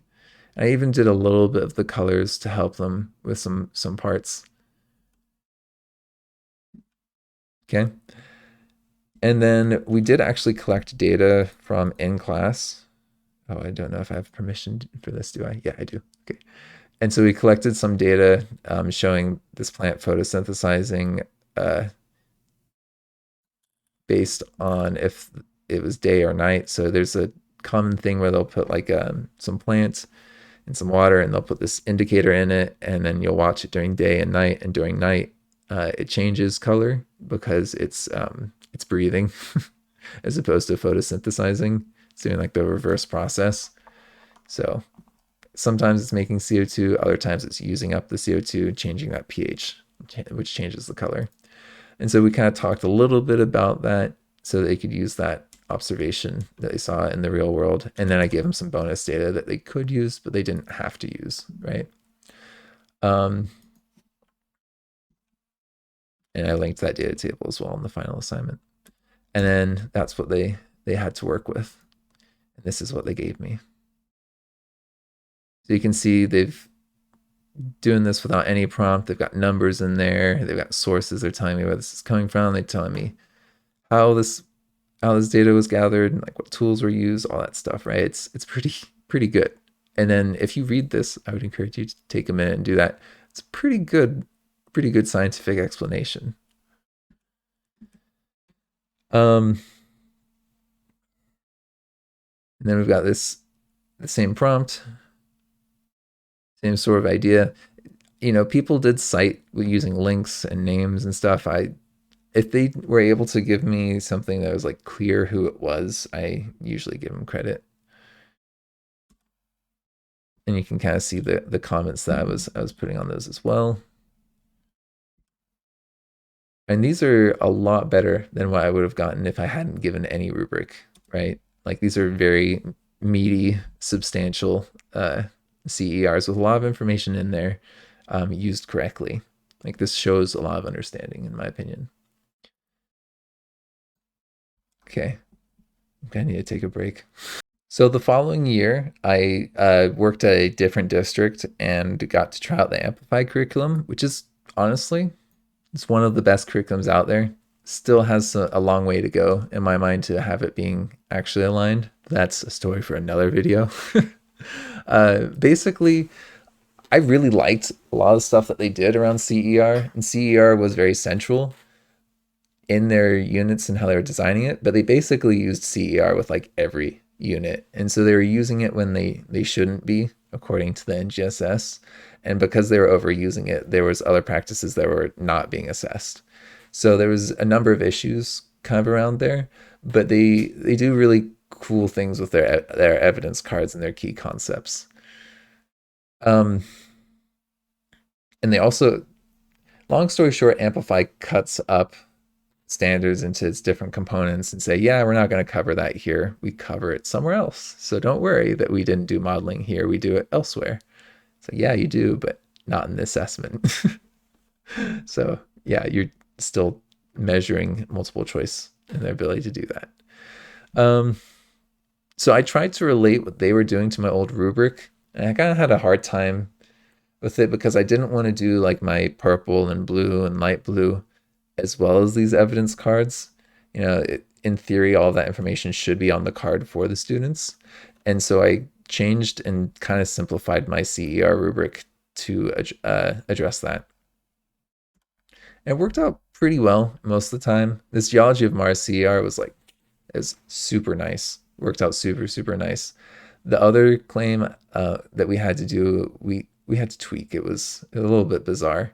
S1: I even did a little bit of the colors to help them with some parts. Okay. And then we did actually collect data from in class. Oh, I don't know if I have permission for this, do I? Yeah, I do. Okay. And so we collected some data showing this plant photosynthesizing based on if it was day or night. So there's a common thing where they'll put like some plants and some water, and they'll put this indicator in it, and then you'll watch it during day and night. And during night, it changes color because it's breathing as opposed to photosynthesizing. It's doing like the reverse process. So sometimes it's making CO2, other times it's using up the CO2, changing that pH, which changes the color. And so we kind of talked a little bit about that so they could use that observation that they saw in the real world. And then I gave them some bonus data that they could use, but they didn't have to use, right? And I linked that data table as well in the final assignment. And then that's what they had to work with. And this is what they gave me. So you can see they've doing this without any prompt. They've got numbers in there. They've got sources. They're telling me where this is coming from. They're telling me how this data was gathered and like what tools were used, all that stuff, right? It's pretty good. And then if you read this, I would encourage you to take a minute and do that. It's pretty good scientific explanation. And then we've got the same prompt, same sort of idea. You know, people did cite using links and names and stuff. If they were able to give me something that was like clear who it was, I usually give them credit. And you can kind of see the comments that I was putting on those as well. And these are a lot better than what I would have gotten if I hadn't given any rubric, right? Like these are very meaty, substantial CERs with a lot of information in there used correctly. Like this shows a lot of understanding, in my opinion. Okay, I'm gonna need to take a break. So the following year, I worked at a different district and got to try out the Amplify curriculum, which is honestly, it's one of the best curriculums out there. Still has a long way to go in my mind to have it being actually aligned. That's a story for another video. Basically, I really liked a lot of stuff that they did around CER, and CER was very central in their units and how they were designing it, but they basically used CER with like every unit. And so they were using it when they shouldn't be, according to the NGSS. And because they were overusing it, there was other practices that were not being assessed. So there was a number of issues kind of around there, but they do really cool things with their evidence cards and their key concepts. And they also, long story short, Amplify cuts up standards into its different components and say, yeah, we're not going to cover that here. We cover it somewhere else. So don't worry that we didn't do modeling here. We do it elsewhere. So yeah, you do, but not in the assessment. So yeah, you're still measuring multiple choice and their ability to do that. So I tried to relate what they were doing to my old rubric, and I kind of had a hard time with it because I didn't want to do like my purple and blue and light blue as well as these evidence cards. You know, in theory, all that information should be on the card for the students. And so I changed and kind of simplified my CER rubric to address that. And it worked out pretty well most of the time. This Geology of Mars CER was like, is super nice. Worked out super nice. The other claim that we had to do, we had to tweak. It was a little bit bizarre.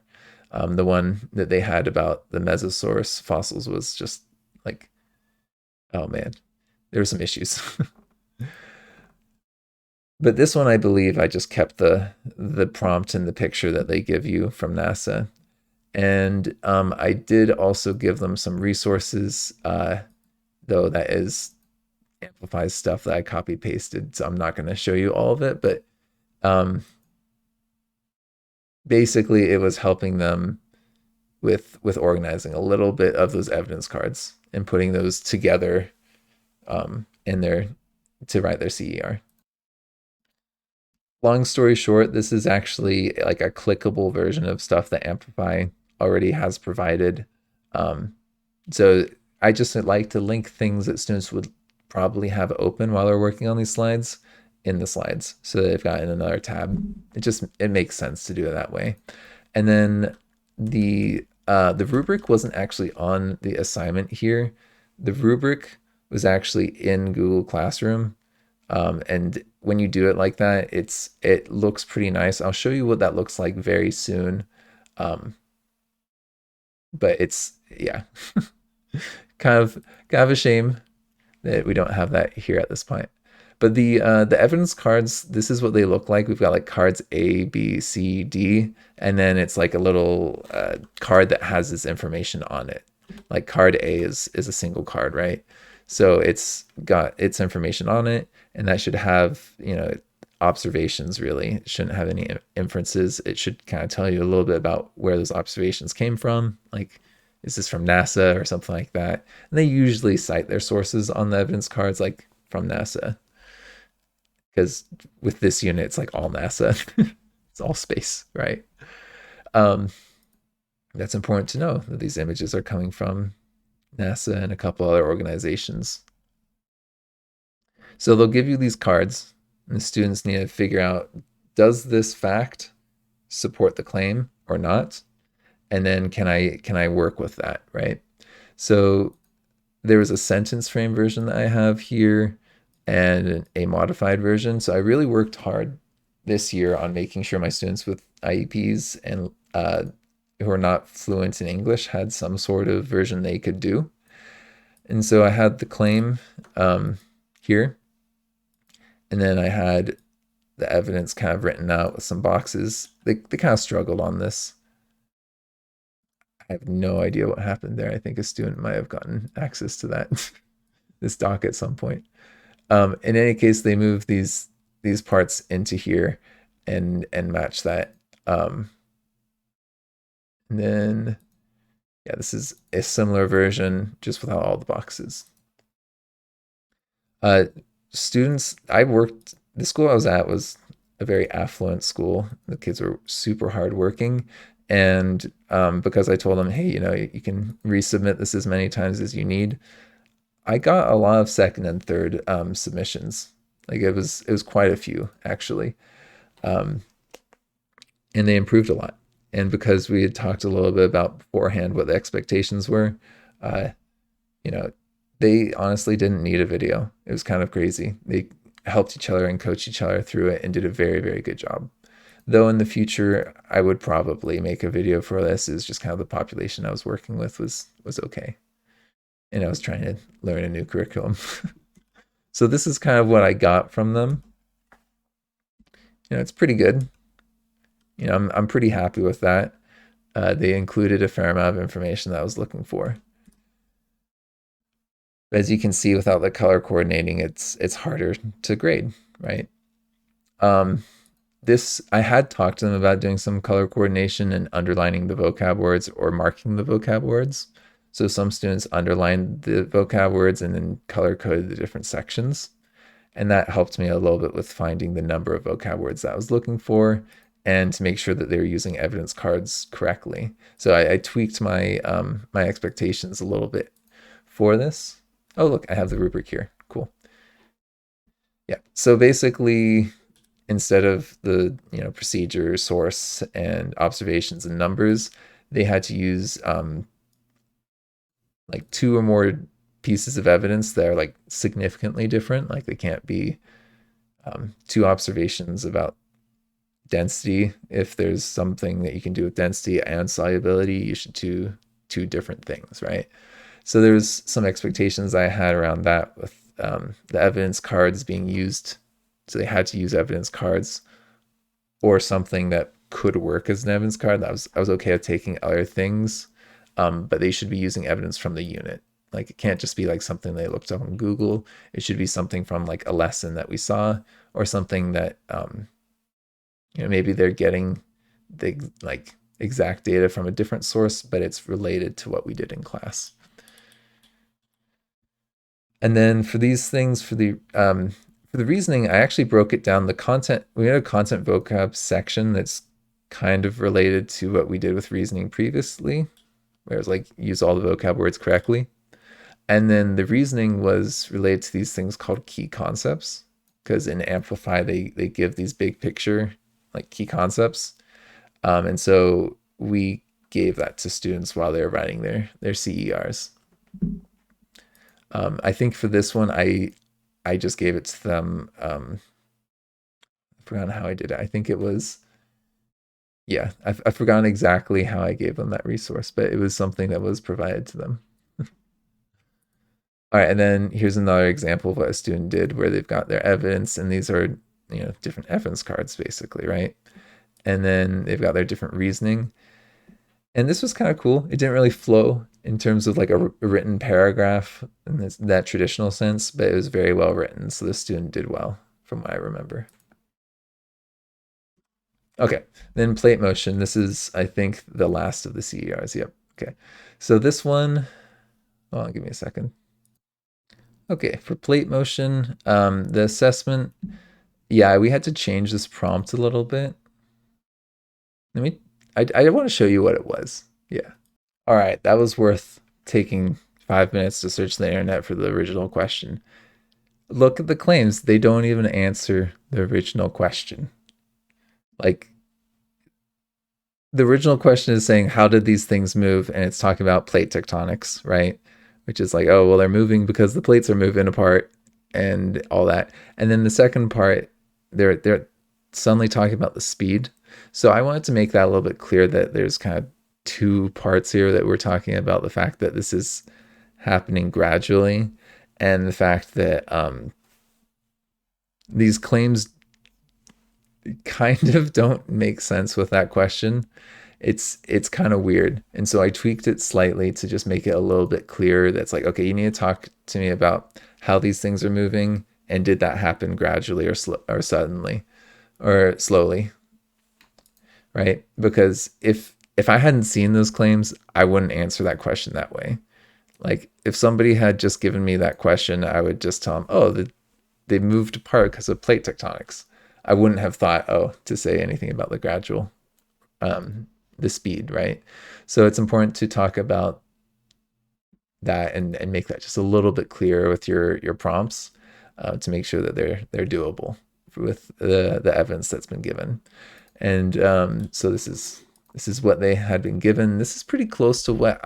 S1: The one that they had about the Mesosaurus fossils was just like, oh man, there were some issues. But this one, I believe, I just kept the prompt and the picture that they give you from NASA. And I did also give them some resources, though that is Amplify's stuff that I copy pasted. So I'm not going to show you all of it, but basically it was helping them with organizing a little bit of those evidence cards and putting those together in there to write their CER. Long story short, this is actually like a clickable version of stuff that Amplify already has provided. Um, so I just like to link things that students would probably have open while they're working on these slides in the slides, so they've got in another tab. It makes sense to do it that way. And then the rubric wasn't actually on the assignment here. The rubric was actually in Google Classroom, and when you do it like that, it looks pretty nice. I'll show you what that looks like very soon. Um, but it's yeah, kind of a shame that we don't have that here at this point. But the evidence cards, this is what they look like. We've got like cards A, B, C, D, and then it's like a little card that has this information on it. Like card A is a single card, right? So it's got its information on it, and that should have, you know, observations really. It shouldn't have any inferences. It should kind of tell you a little bit about where those observations came from. Like, is this from NASA or something like that? And they usually cite their sources on the evidence cards, like from NASA, because with this unit, it's like all NASA. It's all space, right? Um, that's important to know that these images are coming from NASA and a couple other organizations. So they'll give you these cards, and the students need to figure out, does this fact support the claim or not? And then can I work with that, right? So there was a sentence frame version that I have here and a modified version. So I really worked hard this year on making sure my students with IEPs and who are not fluent in English had some sort of version they could do. And so I had the claim here, and then I had the evidence kind of written out with some boxes. They kind of struggled on this. I have no idea what happened there. I think a student might have gotten access to that this doc at some point. In any case, they move these parts into here and match that. And then yeah, this is a similar version just without all the boxes. Uh, Students, the school I was at was a very affluent school. The kids were super hardworking. And because I told them, hey, you know, you can resubmit this as many times as you need, I got a lot of second and third submissions. Like it was quite a few actually, um, and they improved a lot. And because we had talked a little bit about beforehand what the expectations were, uh, you know, they honestly didn't need a video. It was kind of crazy. They helped each other and coached each other through it and did a very, very good job. Though in the future, I would probably make a video for this. Is just kind of the population I was working with was okay, and I was trying to learn a new curriculum. So this is kind of what I got from them. You know, it's pretty good. You know, I'm pretty happy with that. They included a fair amount of information that I was looking for. But as you can see, without the color coordinating, it's harder to grade, right? Um, this I had talked to them about doing some color coordination and underlining the vocab words or marking the vocab words. So some students underlined the vocab words and then color coded the different sections. And that helped me a little bit with finding the number of vocab words that I was looking for and to make sure that they were using evidence cards correctly. So I tweaked my expectations a little bit for this. Oh, look, I have the rubric here. Cool. Yeah. So basically, instead of the procedure, source, and observations and numbers, they had to use like two or more pieces of evidence that are like significantly different. Like they can't be two observations about density. If there's something that you can do with density and solubility, you should do two different things, right? So there's some expectations I had around that with the evidence cards being used. So they had to use evidence cards or something that could work as an evidence card. I was okay with taking other things, but they should be using evidence from the unit. Like it can't just be like something they looked up on Google. It should be something from like a lesson that we saw or something that maybe they're getting the like exact data from a different source, but it's related to what we did in class. And then for these things, For the reasoning, I actually broke it down. The content, we had a content vocab section that's kind of related to what we did with reasoning previously, where it was like use all the vocab words correctly. And then the reasoning was related to these things called key concepts, because in Amplify they give these big picture like key concepts, and so we gave that to students while they were writing their CERs. I think for this one, I just gave it to them. I forgot how I did it. I think it was, yeah, I've forgotten exactly how I gave them that resource, but it was something that was provided to them. All right, and then here's another example of what a student did where they've got their evidence, and these are, different evidence cards basically, right? And then they've got their different reasoning. And this was kind of cool. It didn't really flow in terms of like a written paragraph in that traditional sense, but it was very well written. So the student did well from what I remember. Okay, then plate motion. This is, I think, the last of the CERs. Yep. Okay. So this one, hold on, give me a second. Okay, for plate motion, the assessment, yeah, we had to change this prompt a little bit. Let me, I want to show you what it was. Yeah. All right, that was worth taking 5 minutes to search the internet for the original question. Look at the claims. They don't even answer the original question. Like, the original question is saying, how did these things move? And it's talking about plate tectonics, right? Which is like, oh, well, they're moving because the plates are moving apart and all that. And then the second part, they're suddenly talking about the speed. So I wanted to make that a little bit clear that there's kind of two parts here, that we're talking about the fact that this is happening gradually, and the fact that these claims kind of don't make sense with that question. It's kind of weird, and so I tweaked it slightly to just make it a little bit clearer. That's like, okay, you need to talk to me about how these things are moving, and did that happen gradually or suddenly or slowly, right? Because if I hadn't seen those claims, I wouldn't answer that question that way. Like, if somebody had just given me that question, I would just tell them, oh, they moved apart because of plate tectonics. I wouldn't have thought, oh, to say anything about the gradual, the speed, right? So it's important to talk about that, and make that just a little bit clearer with your prompts, to make sure that they're doable with the evidence that's been given. And so this is what they had been given. This is pretty close to what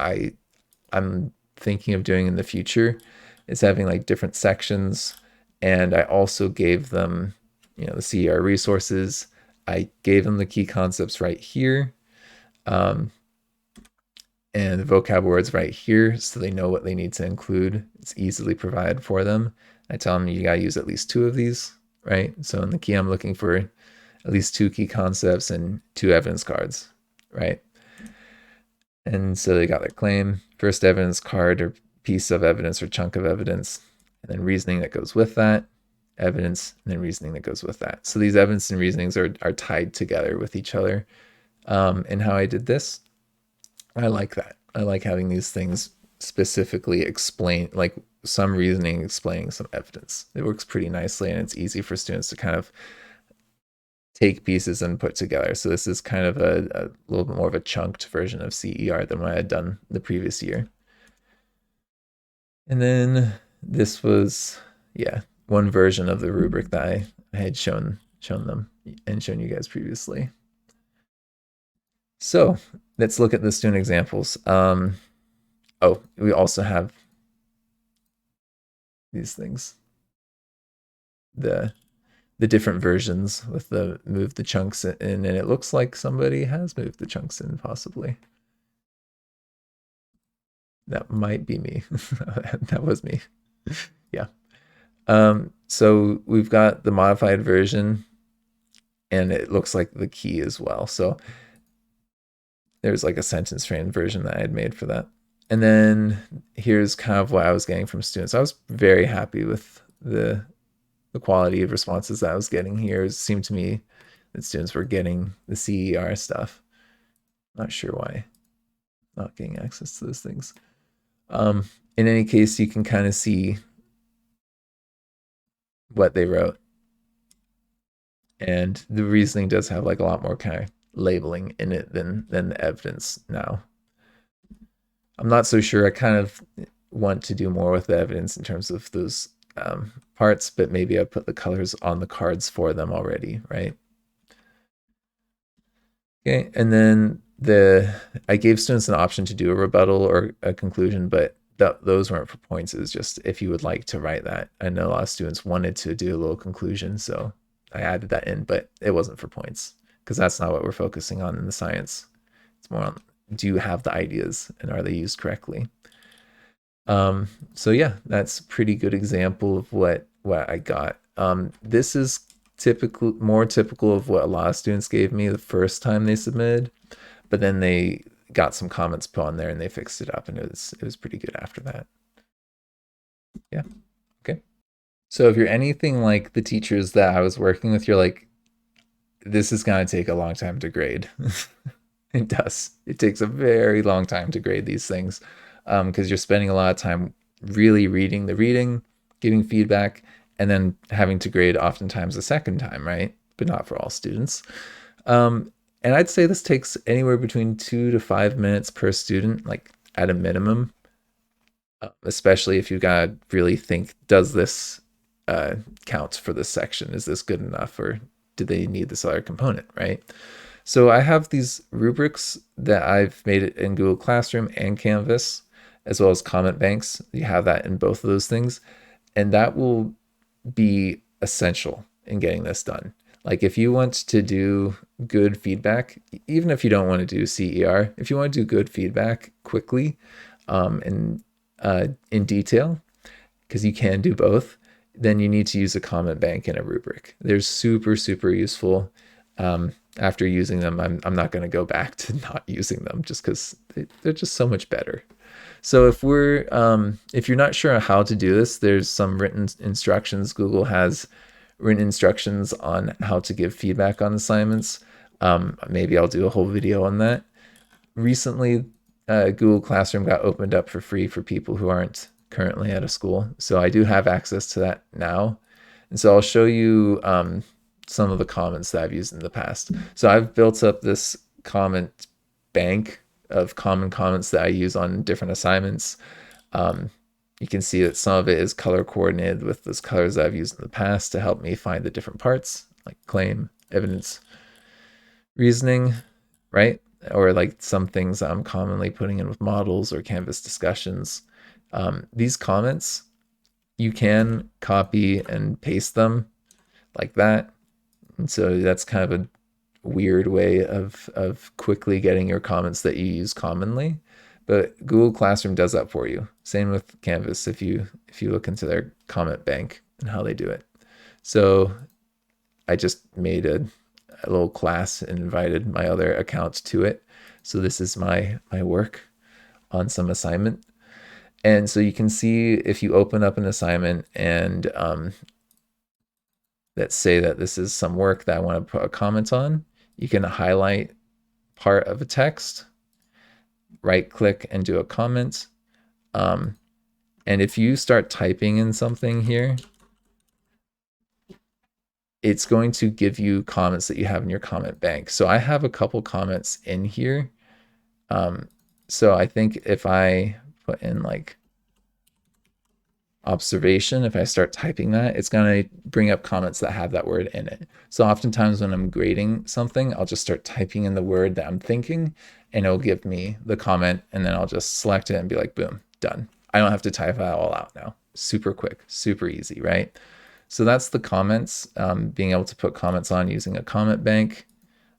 S1: I'm thinking of doing in the future, is having like different sections. And I also gave them, the CER resources. I gave them the key concepts right here, and the vocab words right here, so they know what they need to include. It's easily provided for them. I tell them you gotta use at least 2 of these, right? So in the key, I'm looking for at least 2 key concepts and 2 evidence cards, right? And so they got their claim, first evidence card or piece of evidence or chunk of evidence, and then reasoning that goes with that, evidence, and then reasoning that goes with that. So these evidence and reasonings are tied together with each other. And how I did this, I like that. I like having these things specifically explain, like some reasoning explaining some evidence. It works pretty nicely, and it's easy for students to kind of take pieces and put together. So this is kind of a little bit more of a chunked version of CER than what I had done the previous year. And then this was, yeah, one version of the rubric that I had shown them and shown you guys previously. So let's look at the student examples. Oh, we also have these things, the different versions with the move the chunks in, and it looks like somebody has moved the chunks in, possibly. That might be me. That was me. Yeah. So we've got the modified version, and it looks like the key as well. So there's like a sentence frame version that I had made for that. And then here's kind of what I was getting from students. I was very happy with the quality of responses that I was getting here. It seemed to me that students were getting the CER stuff. Not sure why not getting access to those things. In any case, you can kind of see what they wrote. And the reasoning does have like a lot more kind of labeling in it than the evidence now. I'm not so sure. I kind of want to do more with the evidence in terms of those parts, but maybe I put the colors on the cards for them already, right? Okay, and then I gave students an option to do a rebuttal or a conclusion, but those weren't for points. It was just if you would like to write that. I know a lot of students wanted to do a little conclusion, so I added that in, but it wasn't for points because that's not what we're focusing on in the science. It's more on, do you have the ideas and are they used correctly? So yeah, that's a pretty good example of what I got. This is more typical of what a lot of students gave me the first time they submitted, but then they got some comments put on there and they fixed it up, and it was pretty good after that. Yeah. Okay. So if you're anything like the teachers that I was working with, you're like, this is gonna take a long time to grade. It does. It takes a very long time to grade these things because you're spending a lot of time really reading the reading, giving feedback, and then having to grade oftentimes a second time, right? But not for all students. And I'd say this takes anywhere between 2 to 5 minutes per student, like at a minimum, especially if you gotta really think, does this count for this section? Is this good enough, or do they need this other component, right? So I have these rubrics that I've made it in Google Classroom and Canvas, as well as comment banks. You have that in both of those things, and that will be essential in getting this done. Like if you want to do good feedback, even if you don't want to do CER, if you want to do good feedback quickly and in detail, because you can do both, then you need to use a comment bank and a rubric. They're super, super useful. After using them, I'm not going to go back to not using them just because they're just so much better. So if you're not sure how to do this, there's some written instructions. Google has written instructions on how to give feedback on assignments. Maybe I'll do a whole video on that. Recently, Google Classroom got opened up for free for people who aren't currently at a school. So I do have access to that now. And so I'll show you some of the comments that I've used in the past. So I've built up this comment bank of common comments that I use on different assignments. You can see that some of it is color coordinated with those colors that I've used in the past to help me find the different parts, like claim, evidence, reasoning, right? Or like some things I'm commonly putting in with models or Canvas discussions. These comments, you can copy and paste them like that. And so that's kind of a weird way of quickly getting your comments that you use commonly. But Google Classroom does that for you. Same with Canvas if you look into their comment bank and how they do it. So I just made a little class and invited my other account to it. So this is my work on some assignment. And so you can see if you open up an assignment and let's say that this is some work that I want to put a comment on, you can highlight part of a text, right click and do a comment. And if you start typing in something here, it's going to give you comments that you have in your comment bank. So I have a couple comments in here. So I think if I put in like observation, if I start typing that, it's going to bring up comments that have that word in it. So oftentimes when I'm grading something, I'll just start typing in the word that I'm thinking and it'll give me the comment, and then I'll just select it and be like, boom, done. I don't have to type that all out now. Super quick, super easy, right? So that's the comments, being able to put comments on using a comment bank.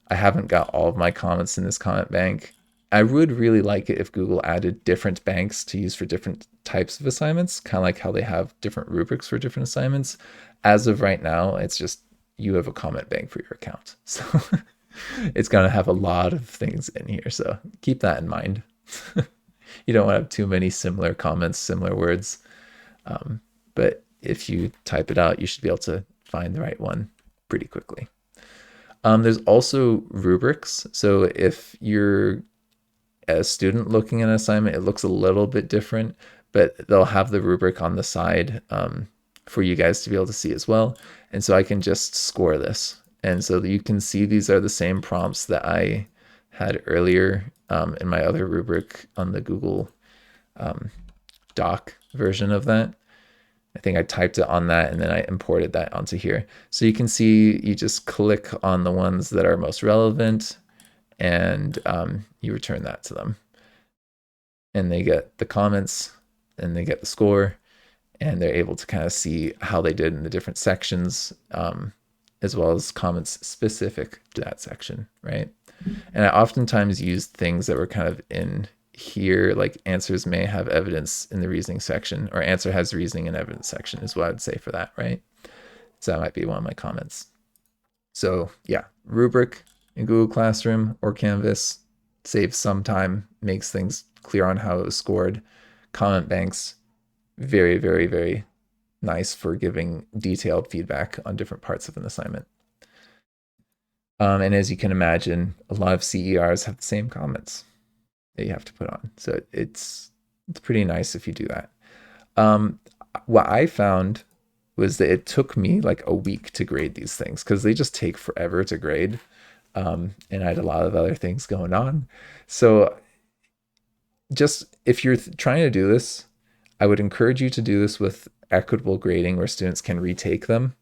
S1: I haven't got all of my comments in this comment bank. I would really like it if Google added different banks to use for different types of assignments, kind of like how they have different rubrics for different assignments. As of right now, it's just you have a comment bank for your account. So it's going to have a lot of things in here. So keep that in mind. You don't want to have too many similar comments, similar words. But if you type it out, you should be able to find the right one pretty quickly. There's also rubrics. So if you're a student looking at an assignment, it looks a little bit different, but they'll have the rubric on the side for you guys to be able to see as well. And so I can just score this. And so you can see these are the same prompts that I had earlier in my other rubric on the Google Doc version of that. I think I typed it on that and then I imported that onto here. So you can see you just click on the ones that are most relevant and you return that to them. And they get the comments and they get the score and they're able to kind of see how they did in the different sections, as well as comments specific to that section, right? And I oftentimes used things that were kind of in here, like answers may have evidence in the reasoning section, or answer has reasoning and evidence section is what I'd say for that, right? So that might be one of my comments. So yeah, rubric in Google Classroom or Canvas saves some time, makes things clear on how it was scored. Comment banks, very, very, very nice for giving detailed feedback on different parts of an assignment. And as you can imagine, a lot of CERs have the same comments that you have to put on. So it's pretty nice if you do that. What I found was that it took me like a week to grade these things because they just take forever to grade. And I had a lot of other things going on. So just if you're trying to do this, I would encourage you to do this with equitable grading where students can retake them,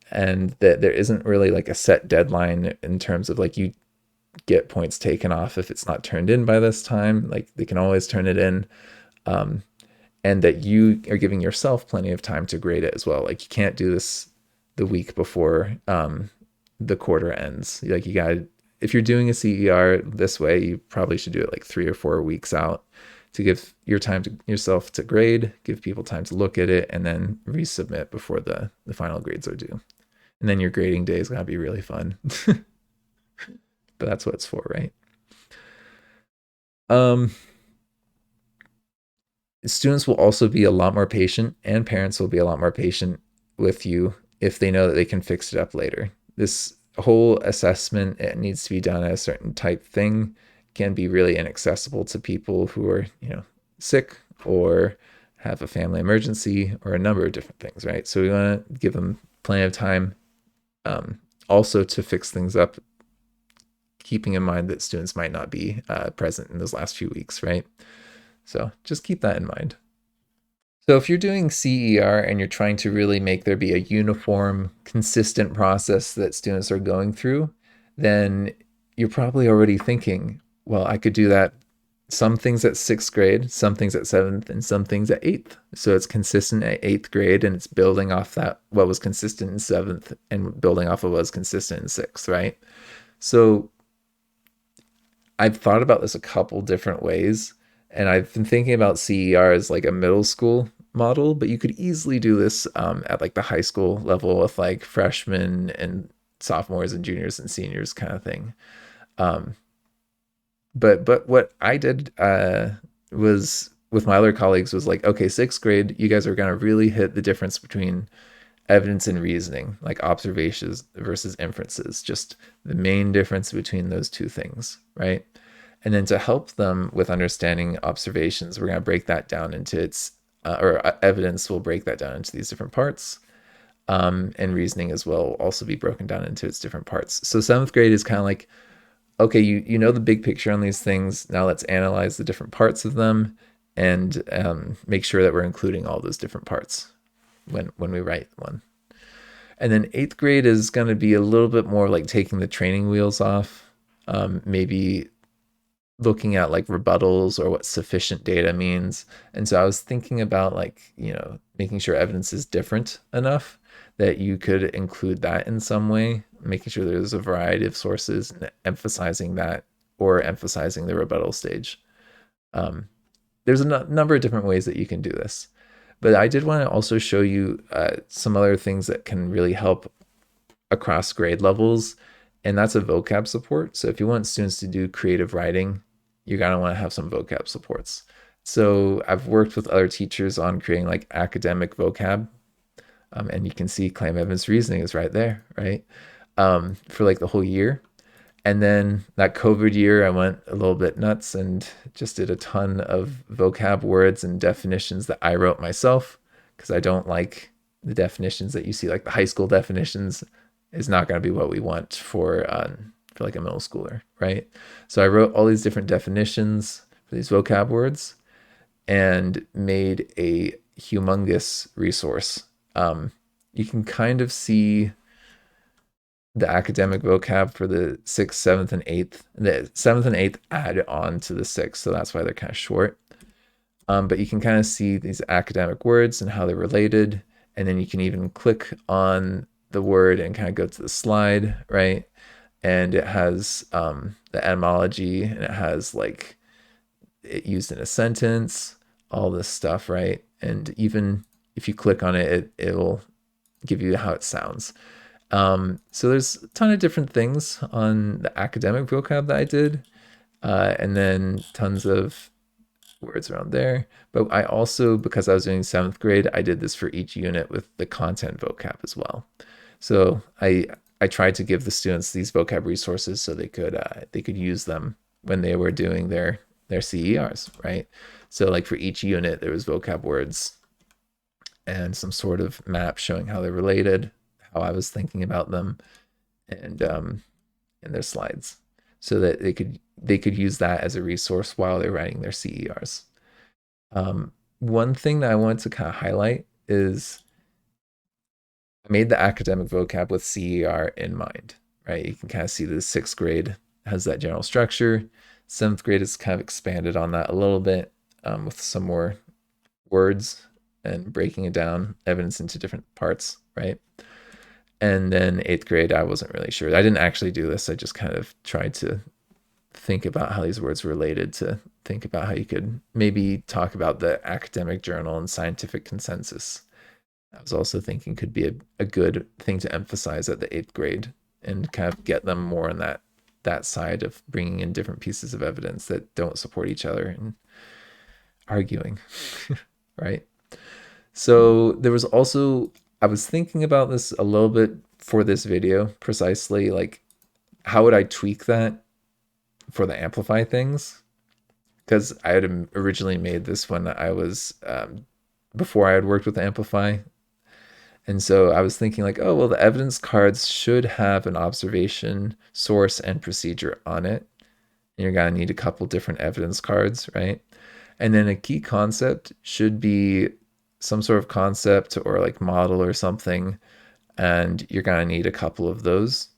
S1: and that there isn't really like a set deadline in terms of like you get points taken off if it's not turned in by this time. Like they can always turn it in, and that you are giving yourself plenty of time to grade it as well. Like you can't do this the week before the quarter ends. Like you got, if you're doing a CER this way, you probably should do it like 3 or 4 weeks out to give your time to yourself to grade, give people time to look at it, and then resubmit before the final grades are due. And then your grading day is going to be really fun. But that's what it's for, right? Students will also be a lot more patient, and parents will be a lot more patient with you if they know that they can fix it up later. This whole assessment, it needs to be done at a certain type thing, can be really inaccessible to people who are, sick or have a family emergency or a number of different things, right? So we want to give them plenty of time also to fix things up, keeping in mind that students might not be present in those last few weeks, right? So just keep that in mind. So if you're doing CER and you're trying to really make there be a uniform, consistent process that students are going through, then you're probably already thinking, well, I could do that. Some things at 6th grade, some things at 7th, and some things at 8th. So it's consistent at 8th grade and it's building off that, what was consistent in 7th and building off of what was consistent in 6th, right? So I've thought about this a couple different ways, and I've been thinking about CER as like a middle school model, but you could easily do this at like the high school level with like freshmen and sophomores and juniors and seniors kind of thing. But what I did was with my other colleagues was like, okay, 6th grade, you guys are going to really hit the difference between evidence and reasoning, like observations versus inferences, just the main difference between those two things, right? And then to help them with understanding observations, we're going to break that down into its, or evidence will break that down into these different parts. And reasoning as well will also be broken down into its different parts. So 7th grade is kind of like, okay, you know the big picture on these things. Now let's analyze the different parts of them and make sure that we're including all those different parts when we write one. And then 8th grade is going to be a little bit more like taking the training wheels off, maybe looking at like rebuttals or what sufficient data means. And so I was thinking about like, making sure evidence is different enough that you could include that in some way, making sure there's a variety of sources and emphasizing that, or emphasizing the rebuttal stage. There's a number of different ways that you can do this. But I did want to also show you some other things that can really help across grade levels, and that's a vocab support. So if you want students to do creative writing, you're going to want to have some vocab supports. So I've worked with other teachers on creating like academic vocab, and you can see claim evidence reasoning is right there, right? For like the whole year. And then that COVID year, I went a little bit nuts and just did a ton of vocab words and definitions that I wrote myself because I don't like the definitions that you see, like the high school definitions, is not going to be what we want for like a middle schooler, right? So I wrote all these different definitions for these vocab words and made a humongous resource. You can kind of see the academic vocab for the 6th, 7th, and 8th. The 7th and 8th add on to the 6th, so that's why they're kind of short. But you can kind of see these academic words and how they're related. And then you can even click on the word and kind of go to the slide, right? And it has the etymology, and it has like it used in a sentence, all this stuff, right? And even if you click on it, it will give you how it sounds. So there's a ton of different things on the academic vocab that I did, and then tons of words around there. But I also, because I was doing 7th grade, I did this for each unit with the content vocab as well. So I tried to give the students these vocab resources so they could use them when they were doing their CERs, right? So like for each unit, there was vocab words and some sort of map showing how they're related, how I was thinking about them, and their slides, so that they could use that as a resource while they're writing their CERs. One thing that I wanted to kind of highlight is I made the academic vocab with CER in mind, right? You can kind of see the 6th grade has that general structure. 7th grade has kind of expanded on that a little bit with some more words and breaking it down, evidence into different parts, right? And then 8th grade, I wasn't really sure. I didn't actually do this. I just kind of tried to think about how these words were related, to think about how you could maybe talk about the academic journal and scientific consensus. I was also thinking could be a good thing to emphasize at the 8th grade and kind of get them more on that side of bringing in different pieces of evidence that don't support each other and arguing, right? So there was also, I was thinking about this a little bit for this video, precisely like how would I tweak that for the Amplify things? Because I had originally made this when I was, before I had worked with Amplify. And so I was thinking like, oh, well, the evidence cards should have an observation, source, and procedure on it. And you're going to need a couple different evidence cards, right? And then a key concept should be some sort of concept or like model or something. And you're going to need a couple of those.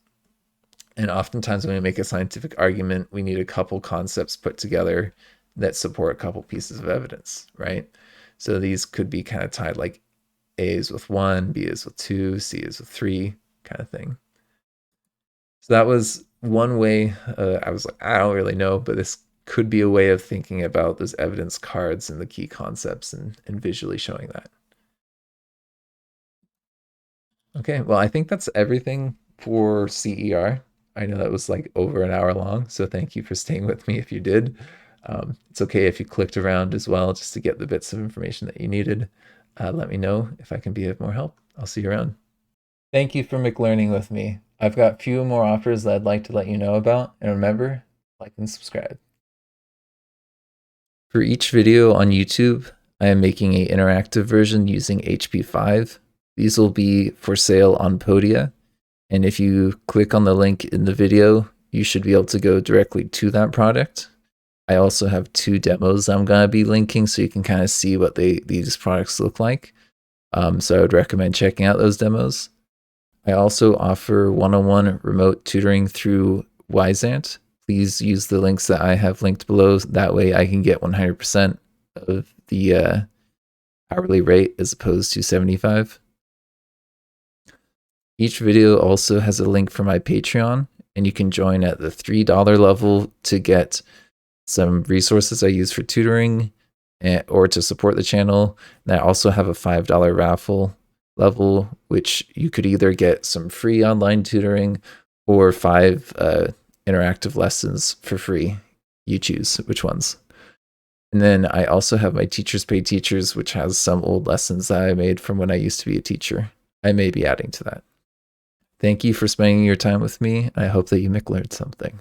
S1: And oftentimes when we make a scientific argument, we need a couple concepts put together that support a couple pieces of evidence, right? So these could be kind of tied, like A is with 1, B is with 2, C is with 3, kind of thing. So that was one way. I was like, I don't really know, but this could be a way of thinking about those evidence cards and the key concepts and visually showing that. Okay, well, I think that's everything for CER. I know that was like over an hour long, so thank you for staying with me if you did. It's okay if you clicked around as well just to get the bits of information that you needed. Let me know if I can be of more help. I'll see you around. Thank you for McLearning with me. I've got a few more offers that I'd like to let you know about, and remember, like and subscribe. For each video on YouTube, I am making an interactive version using HP5. These will be for sale on Podia, and if you click on the link in the video, you should be able to go directly to that product. I also have 2 demos I'm going to be linking so you can kind of see what these products look like. So I would recommend checking out those demos. I also offer one-on-one remote tutoring through Wyzant. Please use the links that I have linked below. That way I can get 100% of the hourly rate as opposed to 75. Each video also has a link for my Patreon, and you can join at the $3 level to get some resources I use for tutoring or to support the channel. And I also have a $5 raffle level, which you could either get some free online tutoring or 5 interactive lessons for free. You choose which ones. And then I also have my Teachers Pay Teachers, which has some old lessons that I made from when I used to be a teacher. I may be adding to that. Thank you for spending your time with me. I hope that you learned something.